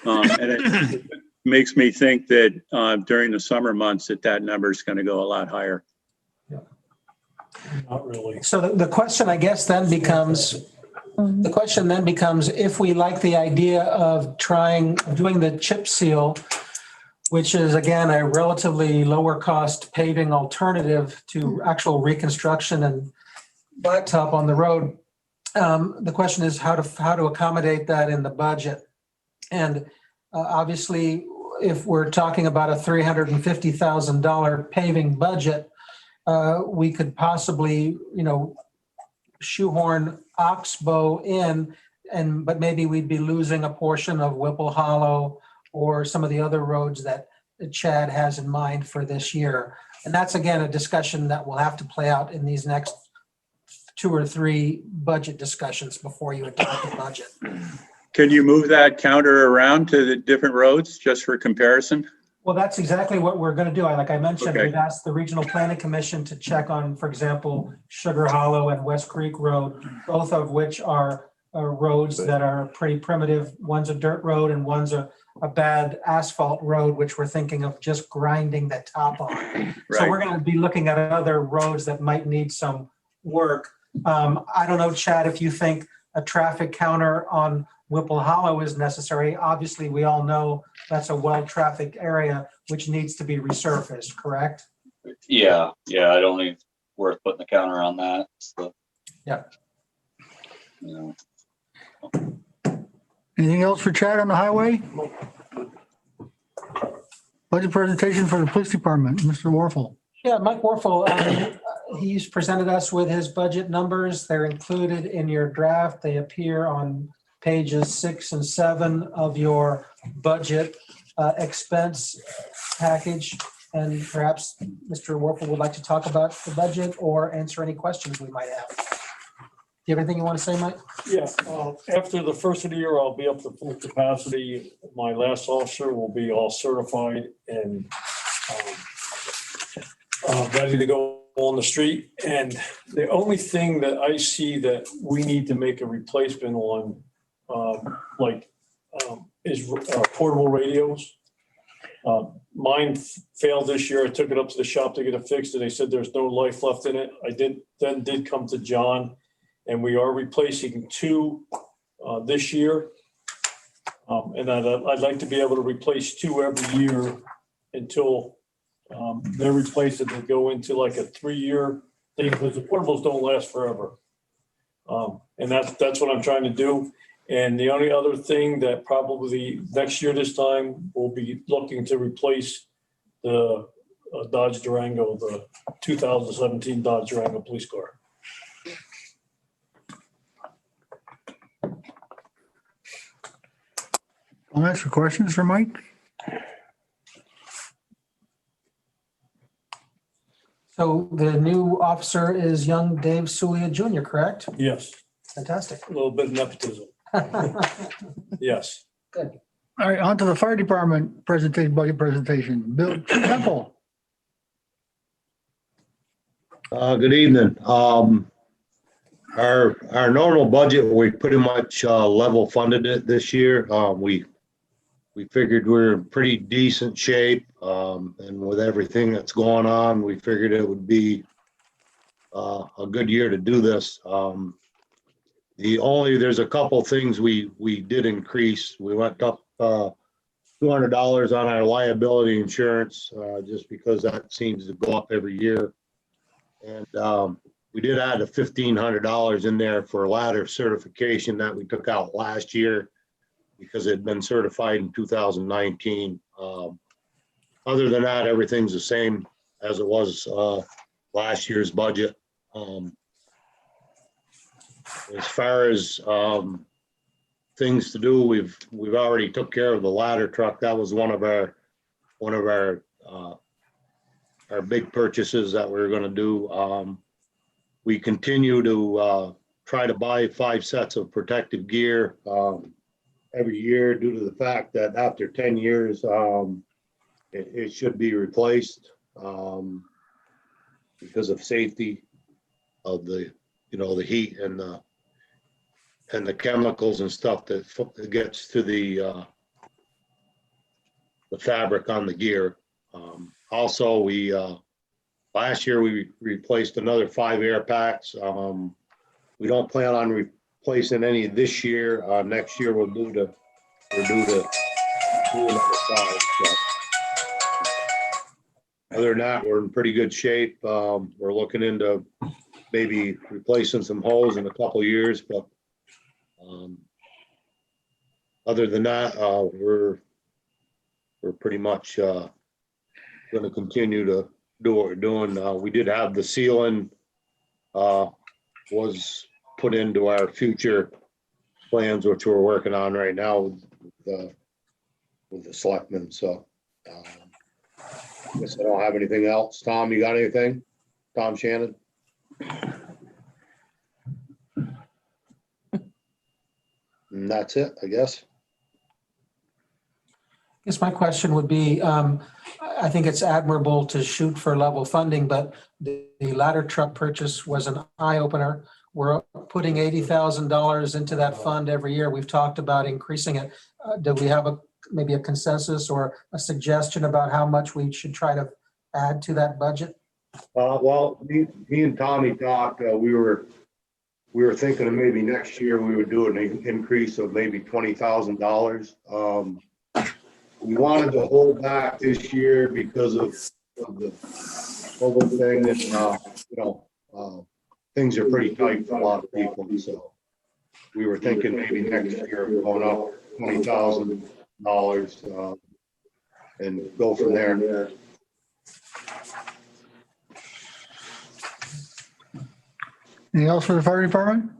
and it makes me think that during the summer months that number is going to go a lot higher. Not really. So the question, I guess, then becomes, if we like the idea of doing the chip seal, which is again, a relatively lower cost paving alternative to actual reconstruction and blacktop on the road. The question is how to accommodate that in the budget. And obviously, if we're talking about a $350,000 paving budget, we could possibly, shoehorn Oxbow in, but maybe we'd be losing a portion of Whipple Hollow or some of the other roads that Chad has in mind for this year. And that's, again, a discussion that will have to play out in these next 2 or 3 budget discussions before you adopt the budget. Can you move that counter around to the different roads just for comparison? Well, that's exactly what we're going to do. Like I mentioned, Okay. we've asked the Regional Planning Commission to check on, for example, Sugar Hollow and West Creek Road, both of which are roads that are pretty primitive. One's a dirt road and one's a bad asphalt road, which we're thinking of just grinding the top on. So Right. we're going to be looking at other roads that might need some work. I don't know, Chad, if you think a traffic counter on Whipple Hollow is necessary. Obviously, we all know that's a well-trafficked area which needs to be resurfaced, correct? Yeah, I don't think it's worth putting the counter on that. So, Yeah. you know. Anything else for Chad on the highway? Budget presentation for the police department, Mr. Warfel. Yeah, Mike Warfel, he's presented us with his budget numbers. They're included in your draft. They appear on pages 6 and 7 of your budget expense package. And perhaps Mr. Warfel would like to talk about the budget or answer any questions we might have. Do you have anything you want to say, Mike? Yeah, after the first of the year, I'll be up to full capacity. My last officer will be all certified and ready to go on the street. And the only thing that I see that we need to make a replacement on, is portable radios. Mine failed this year. I took it up to the shop to get it fixed and they said there's no life left in it. I did come to John, and we are replacing 2 this year. And I'd like to be able to replace 2 every year until they're replaced and they go into like a 3-year thing, because the portables don't last forever. And that's what I'm trying to do. And the only other thing that probably next year this time, we'll be looking to replace the Dodge Durango, the 2017 Dodge Durango police car. Comments or questions for Mike? So the new officer is young Dave Sulia Jr., correct? Yes, Fantastic. a little bit of nepotism. Yes. Good. All right, on to the fire department budget presentation. Bill Temple. Good evening. Our normal budget, we pretty much level funded it this year. We figured we're in pretty decent shape, and with everything that's going on, we figured it would be a good year to do this. There's a couple things we did increase. We went up $200 on our liability insurance, just because that seems to go up every year. And we did add a $1,500 in there for ladder certification that we took out last year because it had been certified in 2019. Other than that, everything's the same as it was last year's budget. As far as things to do, we've already took care of the ladder truck. That was one of our big purchases that we were going to do. We continue to try to buy 5 sets of protective gear every year due to the fact that after 10 years, it should be replaced because of safety of the heat and the chemicals and stuff that gets to the fabric on the gear. Also, last year we replaced another 5 air packs. We don't plan on replacing any this year. Next year we're due to do another 5. So Other than that, we're in pretty good shape. We're looking into maybe replacing some holes in a couple of years, but other than that, we're pretty much going to continue to do what we're doing. We did have the ceiling was put into our future plans, which we're working on right now with the selectmen. So I guess I don't have anything else. Tom, you got anything? Tom Shannon? And that's it, I guess. I guess my question would be, I think it's admirable to shoot for level funding, but the ladder truck purchase was an eye opener. We're putting $80,000 into that fund every year. We've talked about increasing it. Do we have maybe a consensus or a suggestion about how much we should try to add to that budget? Well, me and Tommy talked, we were thinking of maybe next year we would do an increase of maybe $20,000. We wanted to hold back this year because of the COVID thing, and things are pretty tight for a lot of people. So we were thinking maybe next year going up $20,000 and go from there. Anything else for the fire department?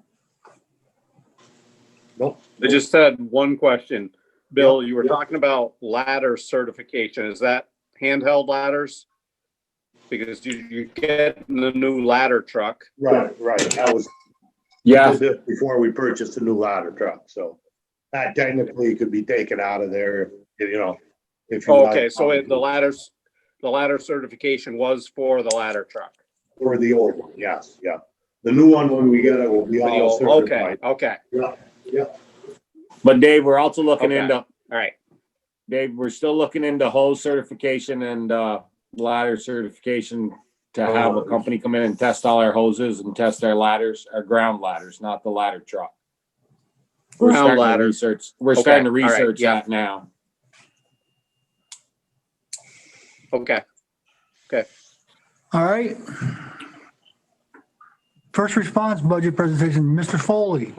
Nope. I just had one question. Bill, you were talking about ladder certification. Is that handheld ladders? Because you're getting the new ladder truck. Right. That was before we purchased a new ladder truck. So that technically could be taken out of there, if you Okay, so the ladder certification was for the ladder truck. For the old one, yes, yeah. The new one, when we get it, will be all certified. Okay. Yeah. But Dave, we're also looking Okay. into, All right. Dave, we're still looking into hose certification and ladder certification to have a company come in and test all our hoses and test our ladders, our ground ladders, not the ladder truck. We're Ground starting to ladders. research. We're Okay, starting to all right, research yeah. that now. Okay. All right. First response budget presentation, Mr. Foley.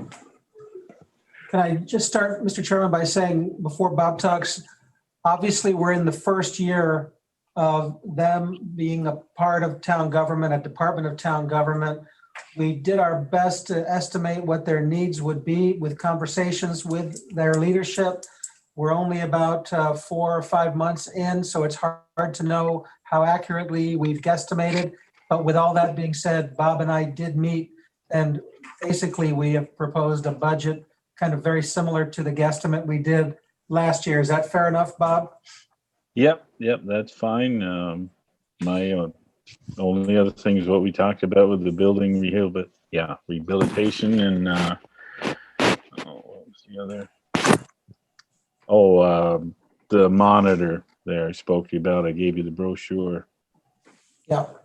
Can I just start, Mr. Chairman, by saying, before Bob talks, obviously, we're in the first year of them being a part of town government, a department of town government. We did our best to estimate what their needs would be with conversations with their leadership. We're only about 4 or 5 months in, so it's hard to know how accurately we've guesstimated. But with all that being said, Bob and I did meet, and basically we have proposed a budget kind of very similar to the guesstimate we did last year. Is that fair enough, Bob? Yep, that's fine. My only other thing is what we talked about with the building rehabilitation and what was the other? The monitor there I spoke to you about. I gave you the brochure. Yep.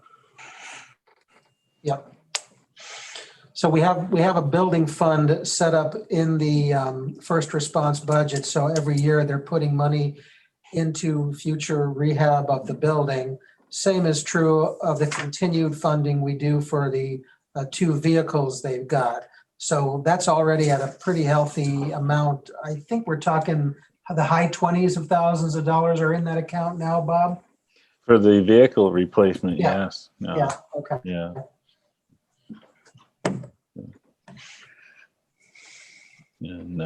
So we have a building fund set up in the first response budget. So every year they're putting money into future rehab of the building. Same is true of the continued funding we do for the 2 vehicles they've got. So that's already at a pretty healthy amount. I think we're talking the high 20s of thousands of dollars are in that account now, Bob? For the vehicle replacement, Yeah. yes. No, Yeah, okay. yeah. And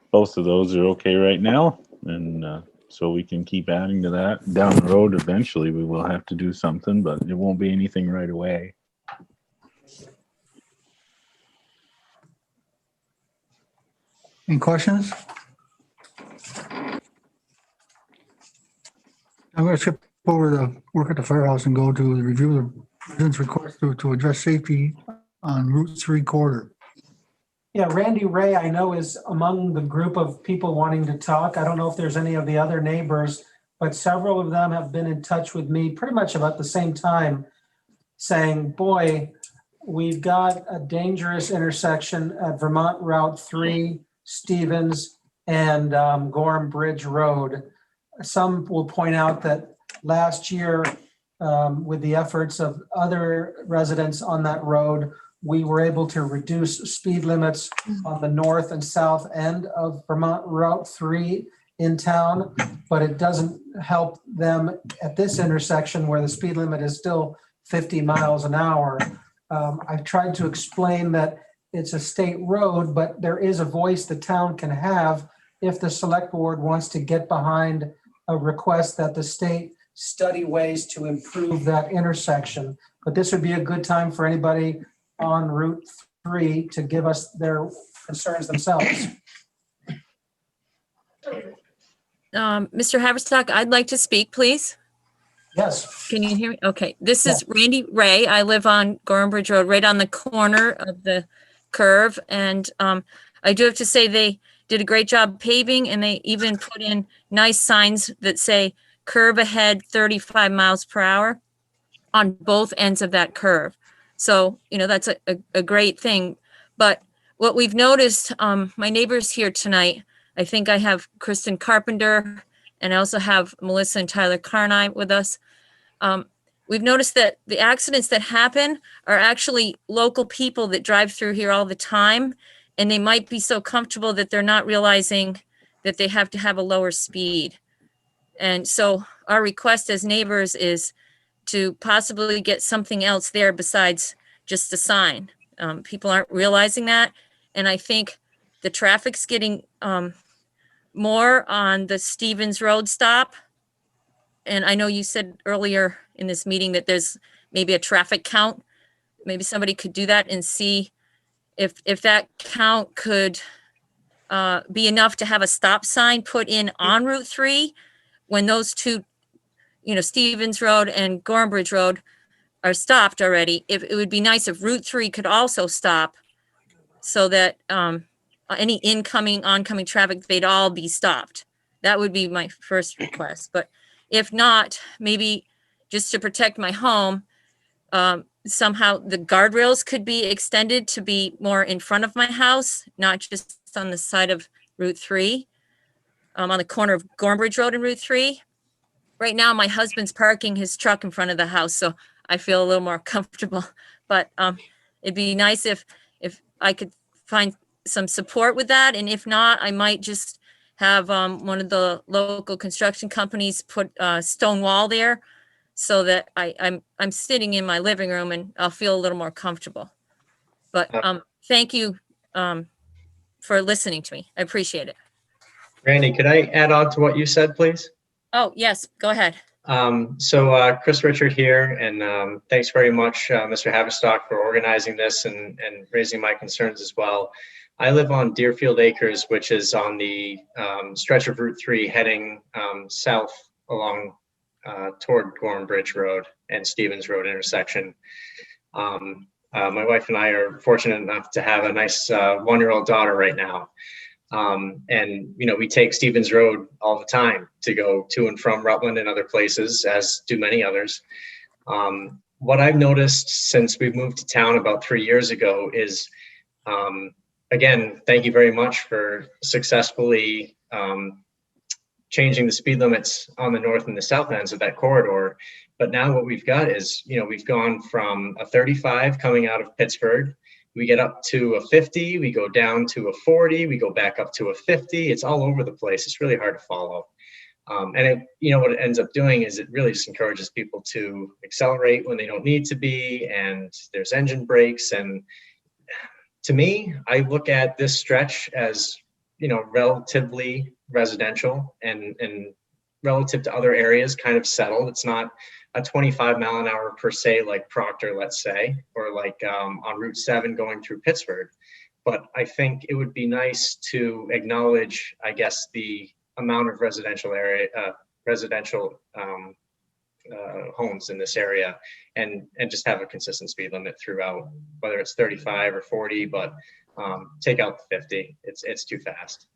both of those are okay right now. And so we can keep adding to that. Down the road, eventually we will have to do something, but it won't be anything right away. Any questions? I'm going to skip over the work at the firehouse and go to the review of the residents' request to address safety on Route 3 corridor. Yeah, Randy Ray, I know, is among the group of people wanting to talk. I don't know if there's any of the other neighbors, but several of them have been in touch with me pretty much about the same time saying, boy, we've got a dangerous intersection at Vermont Route 3, Stevens, and Gorham Bridge Road. Some will point out that last year with the efforts of other residents on that road, we were able to reduce speed limits on the north and south end of Vermont Route 3 in town, but it doesn't help them at this intersection where the speed limit is still 50 miles an hour. I've tried to explain that it's a state road, but there is a voice the town can have if the select board wants to get behind a request that the state study ways to improve that intersection. But this would be a good time for anybody on Route 3 to give us their concerns themselves. Mr. Haverstock, I'd like to speak, please. Yes. Can you hear me? Okay, this is Randy Ray. I live on Gorham Bridge Road, right on the corner of the curve. And I do have to say they did a great job paving, and they even put in nice signs that say curve ahead 35 miles per hour on both ends of that curve. So, you know, that's a great thing. But what we've noticed, my neighbors here tonight, I think I have Kristen Carpenter, and I also have Melissa and Tyler Carnine with us. We've noticed that the accidents that happen are actually local people that drive through here all the time, and they might be so comfortable that they're not realizing that they have to have a lower speed. And so our request as neighbors is to possibly get something else there besides just a sign. People aren't realizing that. And I think the traffic's getting more on the Stevens Road stop. And I know you said earlier in this meeting that there's maybe a traffic count. Maybe somebody could do that and see if that count could be enough to have a stop sign put in on Route 3 when those two, you know, Stevens Road and Gorham Bridge Road are stopped already. If it would be nice if Route 3 could also stop so that any incoming, oncoming traffic, they'd all be stopped. That would be my first request. But if not, maybe just to protect my home, somehow the guardrails could be extended to be more in front of my house, not just on the side of Route 3, on the corner of Gorham Bridge Road and Route 3. Right now, my husband's parking his truck in front of the house, so I feel a little more comfortable. But it'd be nice if I could find some support with that. And if not, I might just have one of the local construction companies put a stone wall there so that I'm sitting in my living room and I'll feel a little more comfortable. But thank you for listening to me. I appreciate it. Randy, could I add on to what you said, please? Oh, yes, go ahead. So Chris Richard here, and thanks very much, Mr. Haverstock, for organizing this and raising my concerns as well. I live on Deerfield Acres, which is on the stretch of Route 3 heading south along toward Gorham Bridge Road and Stevens Road intersection. My wife and I are fortunate enough to have a nice 1-year-old daughter right now. And, you know, we take Stevens Road all the time to go to and from Rutland and other places, as do many others. What I've noticed since we've moved to town about 3 years ago is, again, thank you very much for successfully changing the speed limits on the north and the south ends of that corridor. But now what we've got is, you know, we've gone from a 35 coming out of Pittsford. We get up to a 50, we go down to a 40, we go back up to a 50. It's all over the place. It's really hard to follow. And it, you know, what it ends up doing is it really just encourages people to accelerate when they don't need to be, and there's engine brakes. And to me, I look at this stretch as, you know, relatively residential and relative to other areas kind of settled. It's not a 25 mile an hour per se, like Proctor, let's say, or like on Route 7 going through Pittsford. But I think it would be nice to acknowledge, I guess, the amount of residential homes in this area, and just have a consistent speed limit throughout, whether it's 35 or 40, but take out the 50. It's too fast.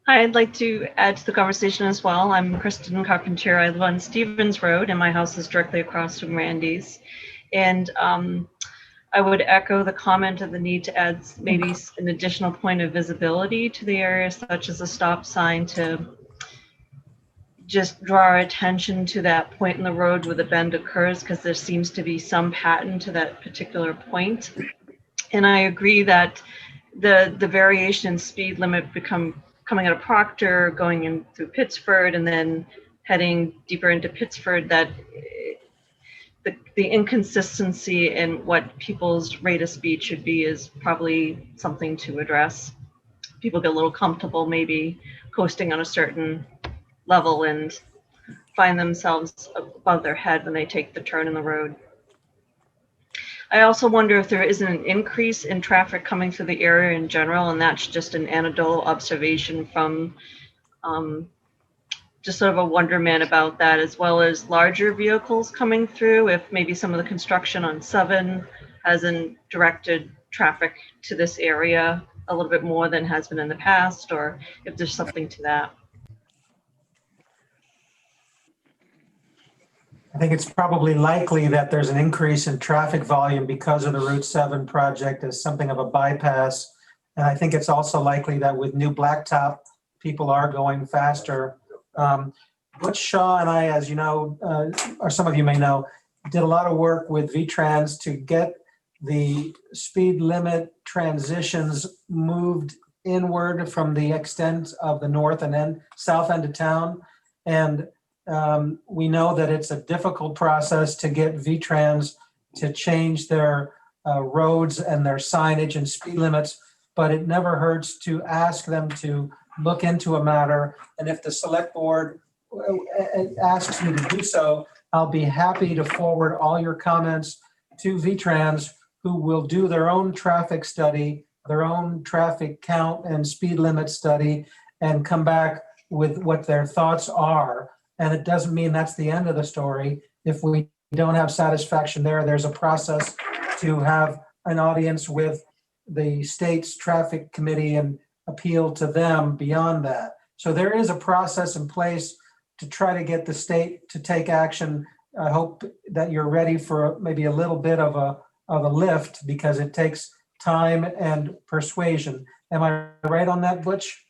I'd like to add to the conversation as well. I'm Kristen Carpenter. I live on Stevens Road, and my house is directly across from Randy's. And I would echo the comment of the need to add maybe an additional point of visibility to the area, such as a stop sign to just draw our attention to that point in the road where the bend occurs, because there seems to be some pattern to that particular point. And I agree that the variation in speed limit coming out of Proctor, going in through Pittsford, and then heading deeper into Pittsford, that the inconsistency in what people's rate of speed should be is probably something to address. People get a little comfortable maybe coasting on a certain level and find themselves above their head when they take the turn in the road. I also wonder if there isn't an increase in traffic coming through the area in general, and that's just an anecdotal observation from just sort of a wonderment about that, as well as larger vehicles coming through, if maybe some of the construction on 7 hasn't directed traffic to this area a little bit more than has been in the past, or if there's something to that. I think it's probably likely that there's an increase in traffic volume because of the Route 7 project as something of a bypass. And I think it's also likely that with new blacktop, people are going faster. Butch Shaw and I, as you know, or some of you may know, did a lot of work with VTrans to get the speed limit transitions moved inward from the extent of the north and south end of town. And we know that it's a difficult process to get VTrans to change their roads and their signage and speed limits, but it never hurts to ask them to look into a matter. And if the select board asks me to do so, I'll be happy to forward all your comments to VTrans, who will do their own traffic study, their own traffic count and speed limit study, and come back with what their thoughts are. And it doesn't mean that's the end of the story. If we don't have satisfaction there, there's a process to have an audience with the state's traffic committee and appeal to them beyond that. So there is a process in place to try to get the state to take action. I hope that you're ready for maybe a little bit of a lift, because it takes time and persuasion. Am I right on that, Butch?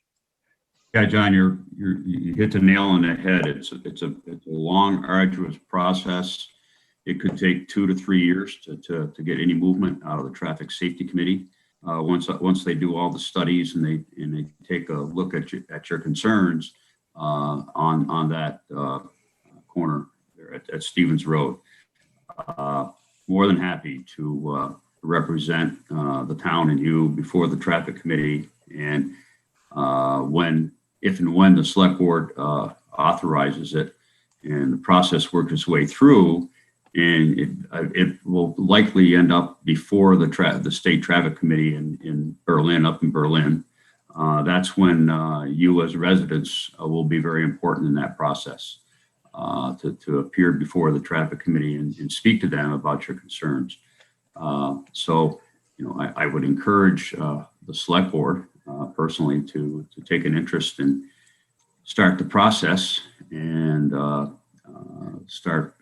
Yeah, John, you hit the nail on the head. It's a long, arduous process. It could take 2 to 3 years to get any movement out of the Traffic Safety Committee. Once they do all the studies and they take a look at your concerns on that corner there at Stevens Road. More than happy to represent the town and you before the Traffic Committee, and if and when the select board authorizes it and the process works its way through, and it will likely end up before the state traffic committee in Berlin, up in Berlin. That's when you as residents will be very important in that process, to appear before the traffic committee and speak to them about your concerns. So, I would encourage the select board personally to take an interest and start the process and start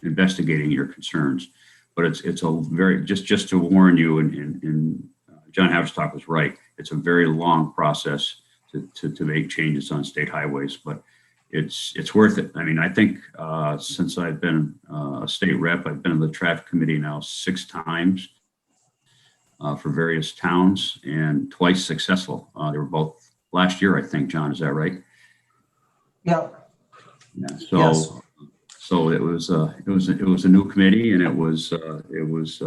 investigating your concerns. But it's a very, just to warn you, and John Haverstock was right, it's a very long process to make changes on state highways, but it's worth it. I mean, I think since I've been a state rep, I've been in the traffic committee now 6 times for various towns, and twice successful. They were both last year, I think. John, is that right? Yeah. Yeah. So, yes. So it was a new committee, and it was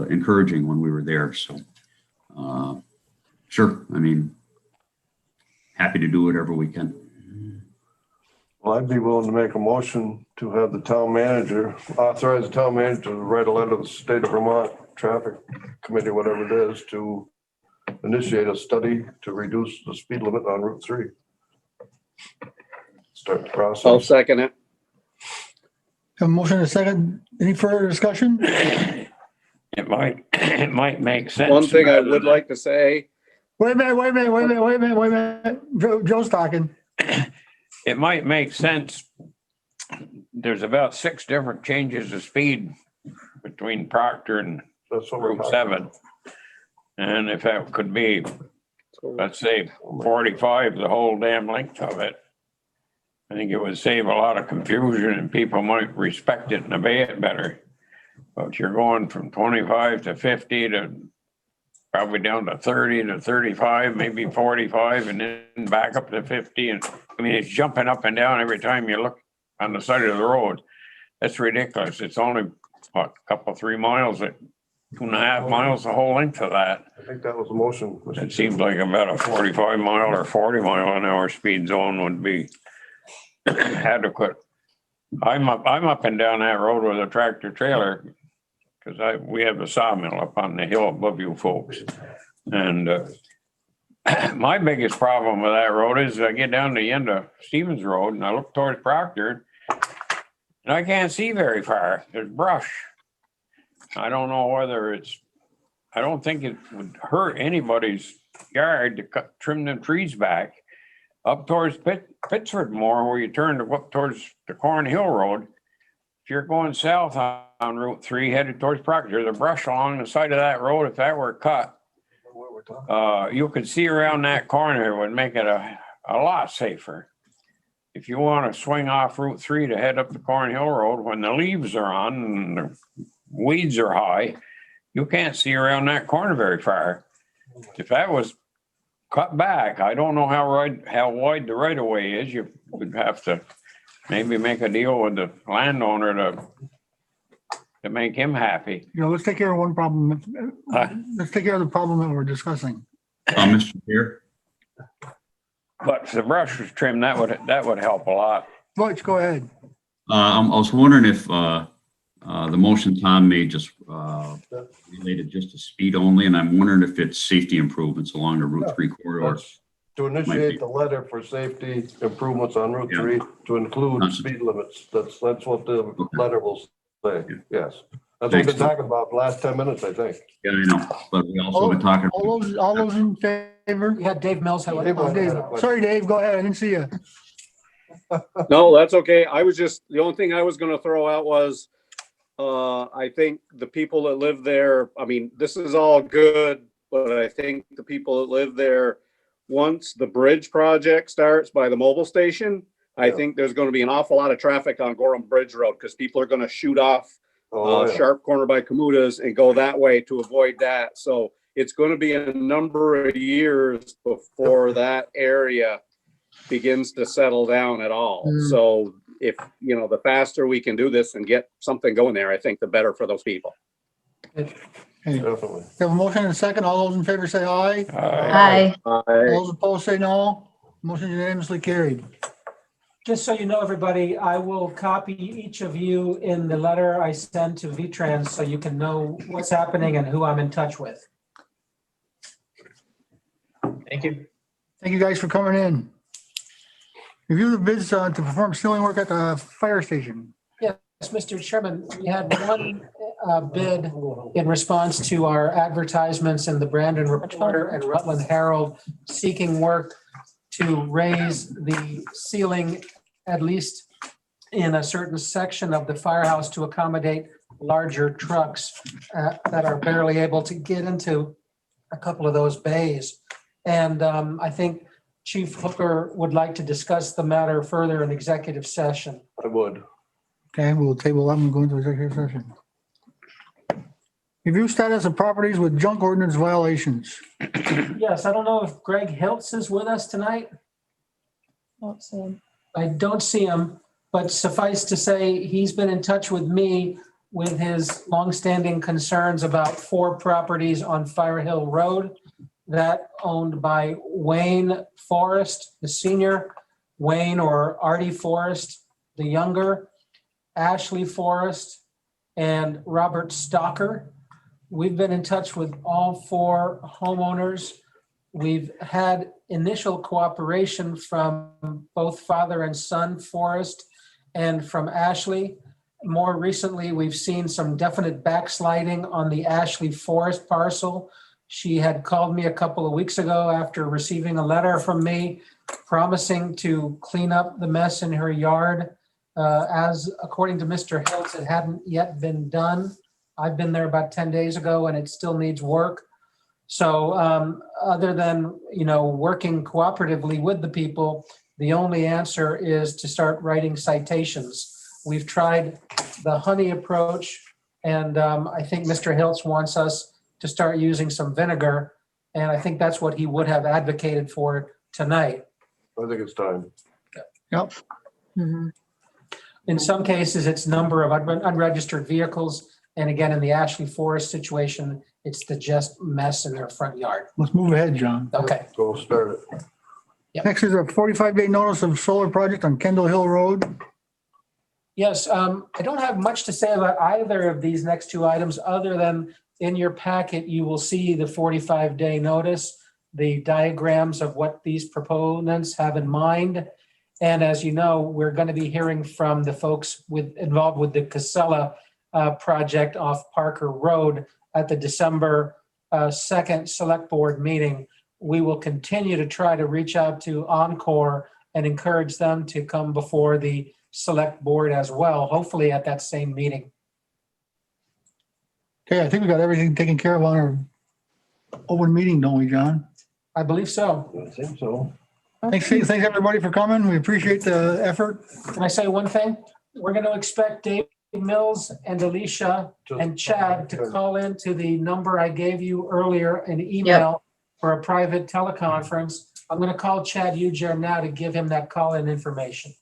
encouraging when we were there. So, sure. I mean, happy to do whatever we can. Well, I'd be willing to make a motion to have the town manager, authorize the town manager to write a letter to the state of Vermont Traffic Committee, whatever it is, to initiate a study to reduce the speed limit on Route 3. Start the process. I'll second it. Have a motion and a second. Any further discussion? It might make sense. One thing I would like to say. Wait a minute. Joe's talking. It might make sense. There's about 6 different changes of speed between Proctor and Route 7. And if that could be, let's say 45, the whole damn length of it, I think it would save a lot of confusion and people might respect it and obey it better. But you're going from 25 to 50 to probably down to 30 to 35, maybe 45, and then back up to 50. And I mean, it's jumping up and down every time you look on the side of the road. That's ridiculous. It's only what, a couple, 3 miles, 2.5 miles, the whole length of that. I think that was the motion. It seems like about a 45 mile or 40 mile an hour speed zone would be adequate. I'm up and down that road with a tractor trailer because we have a sawmill up on the hill above you folks. And my biggest problem with that road is I get down to the end of Stevens Road and I look towards Proctor and I can't see very far. There's brush. I don't know whether I don't think it would hurt anybody's yard to trim them trees back up towards Pittsford more, where you turn to go up towards the Corn Hill Road. If you're going south on Route 3 headed towards Proctor, the brush along the side of that road, if that were cut, you could see around that corner. It would make it a lot safer. If you want to swing off Route 3 to head up the Corn Hill Road, when the leaves are on and the weeds are high, you can't see around that corner very far. If that was cut back, I don't know how wide the right of way is. You would have to maybe make a deal with the landowner to make him happy. Let's take care of one problem. Let's take care of the problem that we're discussing. Mr. Chair, But if the brush was trimmed, that would help a lot. Butch, go ahead. I was wondering if the motion Tom made just related just to speed only, and I'm wondering if it's safety improvements along the Route 3 corridor. To initiate the letter for safety improvements on Route 3 to include speed limits. That's what the letter will say. Yes. That's what we've been talking about the last 10 minutes, I think. Yeah, I know, but we also been talking. All those in favor? We had Dave Mills. Sorry, Dave, go ahead. I didn't see you. No, that's okay. The only thing I was gonna throw out was, I think the people that live there, I mean, this is all good, but I think the people that live there, once the bridge project starts by the mobile station, I think there's gonna be an awful lot of traffic on Gorham Bridge Road, because people are gonna shoot off Sharp Corner by Kamuta's and go that way to avoid that. So it's gonna be a number of years before that area begins to settle down at all. So if, the faster we can do this and get something going there, I think the better for those people. Definitely. We have a motion and a second. All those in favor say aye. Aye. All those opposed say no. Motion unanimously carried. Just so you know, everybody, I will copy each of you in the letter I send to V-Trans so you can know what's happening and who I'm in touch with. Thank you. Thank you guys for coming in. Review the bids to perform sealing work at the fire station. Yes, Mr. Chairman, we had one bid in response to our advertisements in the Brandon Reporter and Rutland Herald seeking work to raise the ceiling at least in a certain section of the firehouse to accommodate larger trucks that are barely able to get into a couple of those bays. And I think Chief Hooker would like to discuss the matter further in executive session. I would. Okay, we'll table that and go into executive session. Review status of properties with junk ordinance violations. Yes, I don't know if Greg Hiltz is with us tonight. Don't see him. I don't see him, but suffice to say, he's been in touch with me with his longstanding concerns about 4 properties on Fire Hill Road that owned by Wayne Forrest, the senior, Wayne or Artie Forrest, the younger, Ashley Forrest, and Robert Stocker. We've been in touch with all 4 homeowners. We've had initial cooperation from both father and son Forrest and from Ashley. More recently, we've seen some definite backsliding on the Ashley Forrest parcel. She had called me a couple of weeks ago after receiving a letter from me promising to clean up the mess in her yard. As according to Mr. Hiltz, it hadn't yet been done. I've been there about 10 days ago and it still needs work. So other than, working cooperatively with the people, the only answer is to start writing citations. We've tried the honey approach, and I think Mr. Hiltz wants us to start using some vinegar, and I think that's what he would have advocated for tonight. I think it's time. Yep. In some cases, it's number of unregistered vehicles, and again, in the Ashley Forest situation, it's the just mess in their front yard. Let's move ahead, John. Okay. Go start it. Next is a 45-day notice of solar project on Kendall Hill Road. Yes, I don't have much to say about either of these next two items, other than in your packet, you will see the 45-day notice, the diagrams of what these proponents have in mind. And as you know, we're going to be hearing from the folks involved with the Casella project off Parker Road at the December 2nd Select Board meeting. We will continue to try to reach out to Encore and encourage them to come before the Select Board as well, hopefully at that same meeting. Okay, I think we got everything taken care of on our open meeting, don't we, John? I believe so. I think so. Thanks everybody for coming. We appreciate the effort. Can I say one thing? We're going to expect Dave Mills and Alicia and Chad to call in to the number I gave you earlier in email for a private teleconference. I'm going to call Chad Ujair now to give him that call-in information.